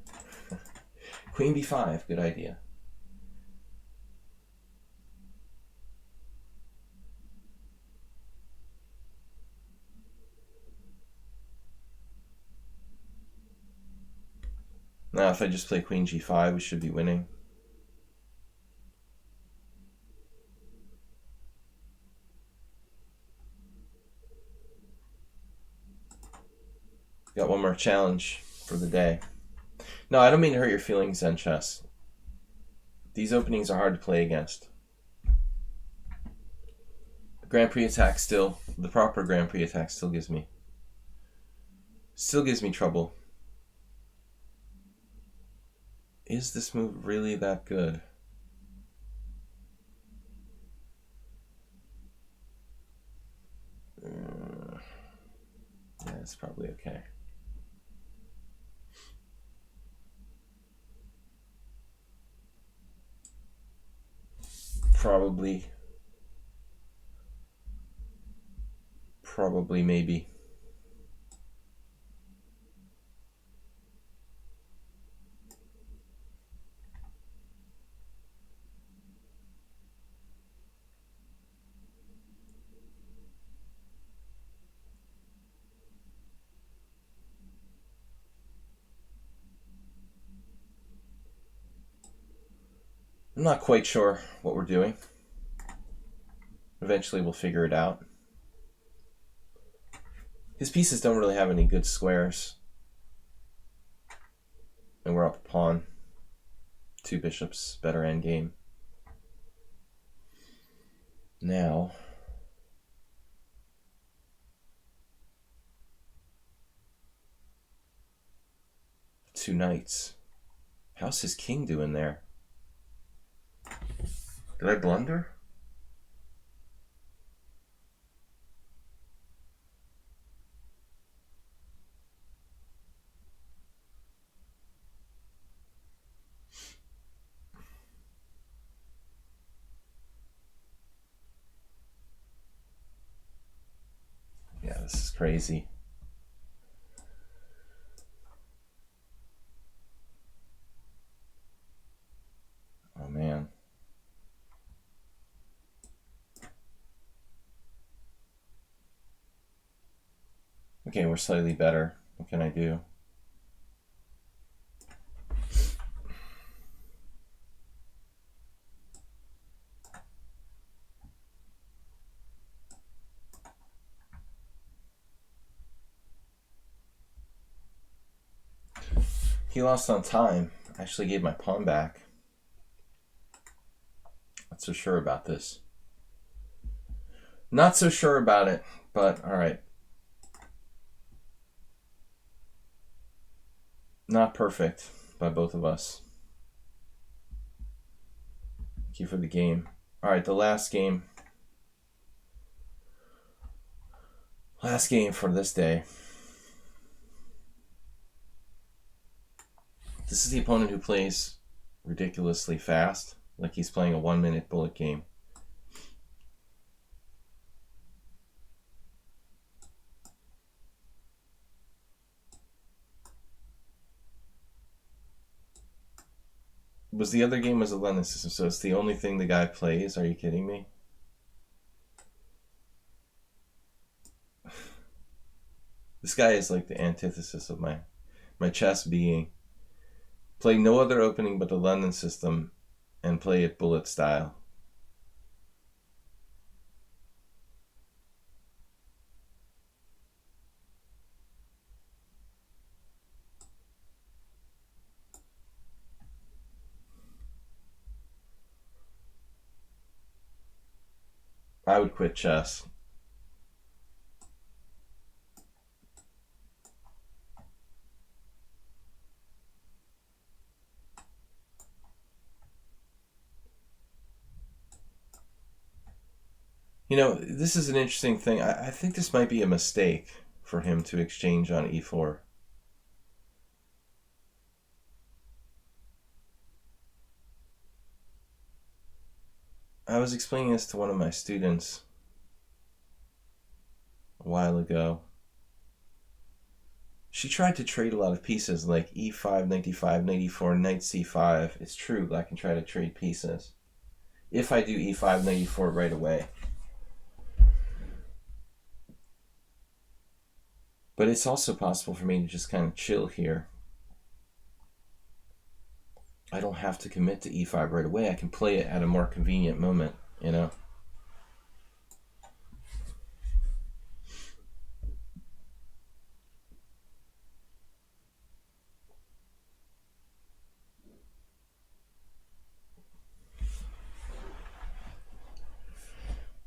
Queen b5, good idea. Now if I just play queen g5, we should be winning. Got one more challenge for the day. No, I don't mean to hurt your feelings, Zen Chess. These openings are hard to play against. The Grand Prix attack still, the proper Grand Prix attack still gives me trouble. Is this move really that good? Yeah, it's probably okay. Probably, maybe. I'm not quite sure what we're doing. Eventually we'll figure it out. His pieces don't really have any good squares. And we're up a pawn. 2 bishops, better endgame. Now, 2 knights. How's his king doing there? Did I blunder? Yeah, this is crazy. Oh man. Okay, we're slightly better. What can I do? He lost on time. I actually gave my pawn back. Not so sure about this. Not so sure about it, but alright. Not perfect by both of us. Thank you for the game. Alright, the last game. Last game for this day. This is the opponent who plays ridiculously fast, like he's playing a 1-minute bullet game. The other game was a London system, so it's the only thing the guy plays? Are you kidding me? This guy is like the antithesis of my chess being. Play no other opening but the London system and play it bullet style. I would quit chess. You know, this is an interesting thing. I think this might be a mistake for him to exchange on e4. I was explaining this to one of my students a while ago. She tried to trade a lot of pieces, like e5, knight d5, knight e4, knight c5. It's true that I can try to trade pieces if I do e5, knight e4 right away. But it's also possible for me to just kind of chill here. I don't have to commit to e5 right away. I can play it at a more convenient moment, you know?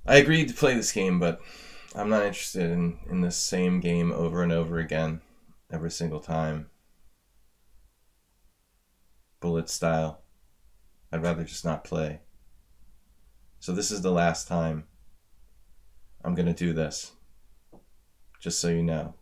I agreed to play this game, but I'm not interested in this same game over and over again, every single time. Bullet style. I'd rather just not play. So this is the last time I'm going to do this, just so you know.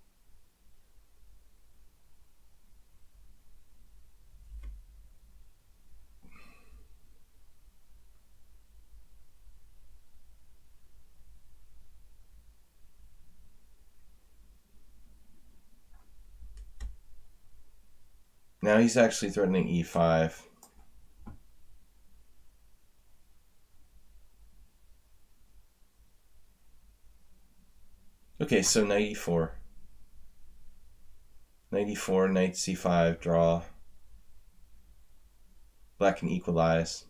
Now he's actually threatening e5. Okay, so knight e4. Knight e4, knight c5, draw. Black can equalize.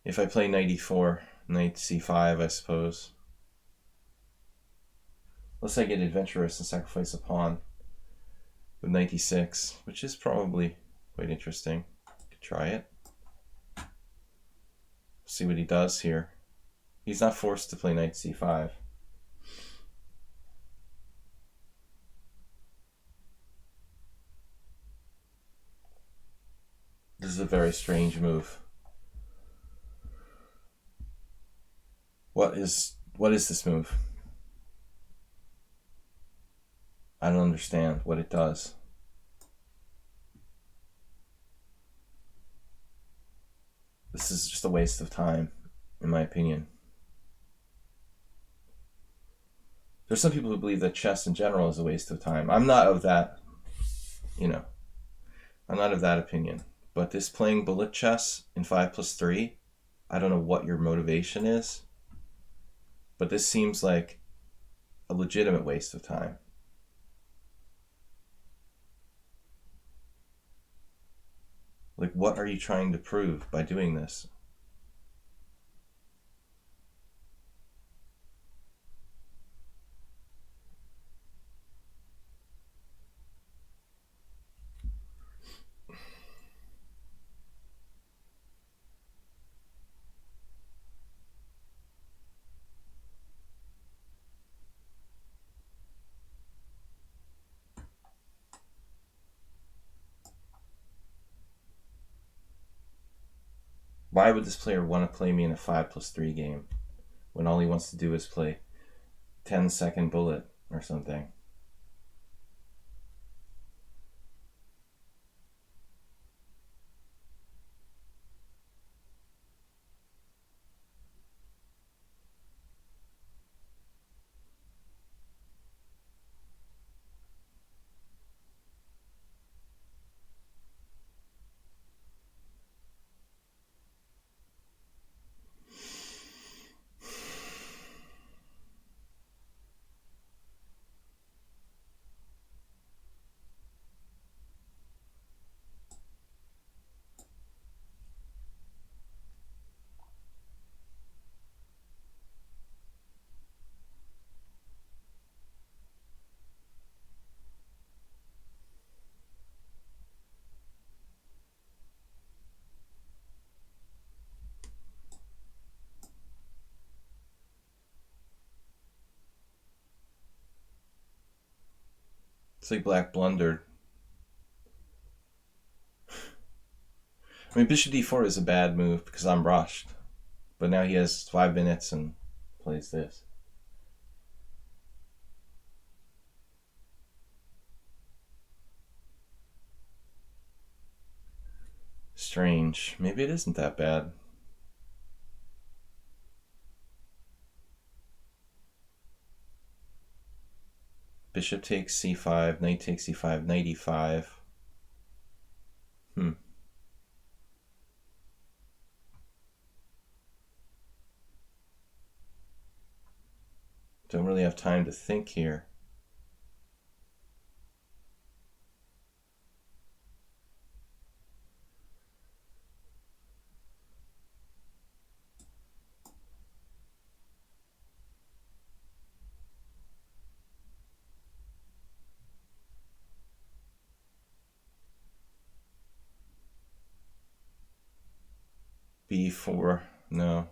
If I play knight e4, knight c5, I suppose. Unless I get adventurous and sacrifice a pawn with knight e6, which is probably quite interesting. Could try it. See what he does here. He's not forced to play knight c5. This is a very strange move. What is this move? I don't understand what it does. This is just a waste of time, in my opinion. There's some people who believe that chess in general is a waste of time. I'm not of that, I'm not of that opinion. But this playing bullet chess in 5+3, I don't know what your motivation is, but this seems like a legitimate waste of time. Like, what are you trying to prove by doing this? Why would this player want to play me in a 5+3 game when all he wants to do is play 10-second bullet or something? It's like black blundered. I mean, bishop d4 is a bad move because I'm rushed. But now he has 5 minutes and plays this. Strange. Maybe it isn't that bad. Bishop takes c5, knight takes c5, knight e5. Don't really have time to think here. b4, no.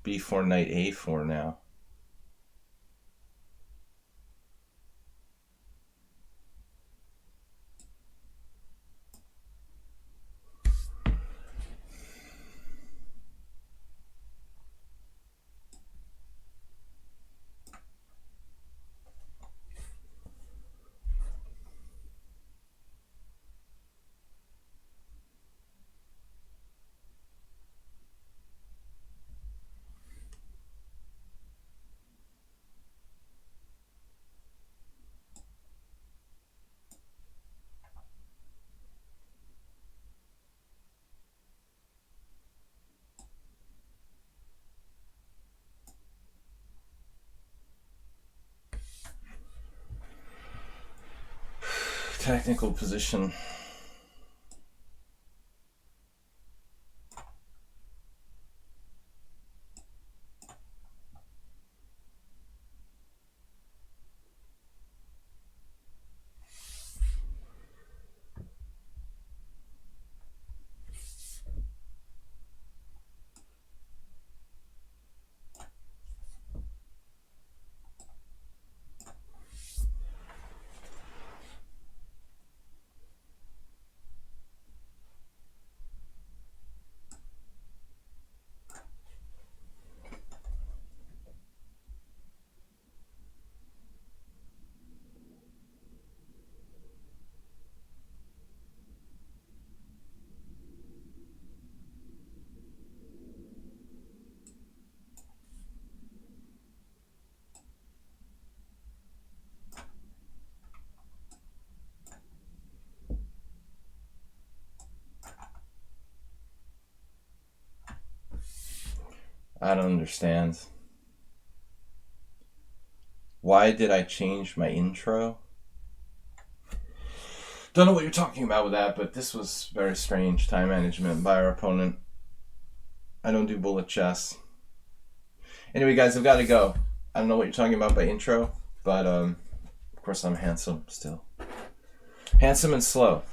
b4, knight a4 now. Technical position. I don't understand. Why did I change my intro? Don't know what you're talking about with that, but this was very strange time management by our opponent. I don't do bullet chess. Anyway, guys, I've got to go. I don't know what you're talking about by intro, but of course I'm handsome still. Handsome and slow.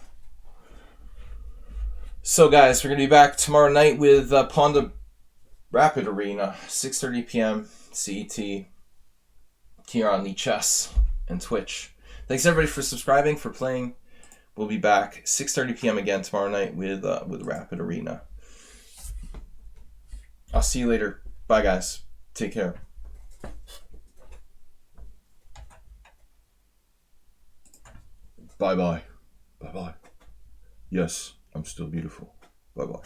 So guys, we're going to be back tomorrow night with Ponda Rapid Arena, 6:30 p.m. CET, here on lichess and Twitch. Thanks everybody for subscribing, for playing. We'll be back 6:30 p.m. again tomorrow night with Rapid Arena. I'll see you later. Bye guys. Take care. Bye bye. Bye bye. Yes, I'm still beautiful. Bye bye.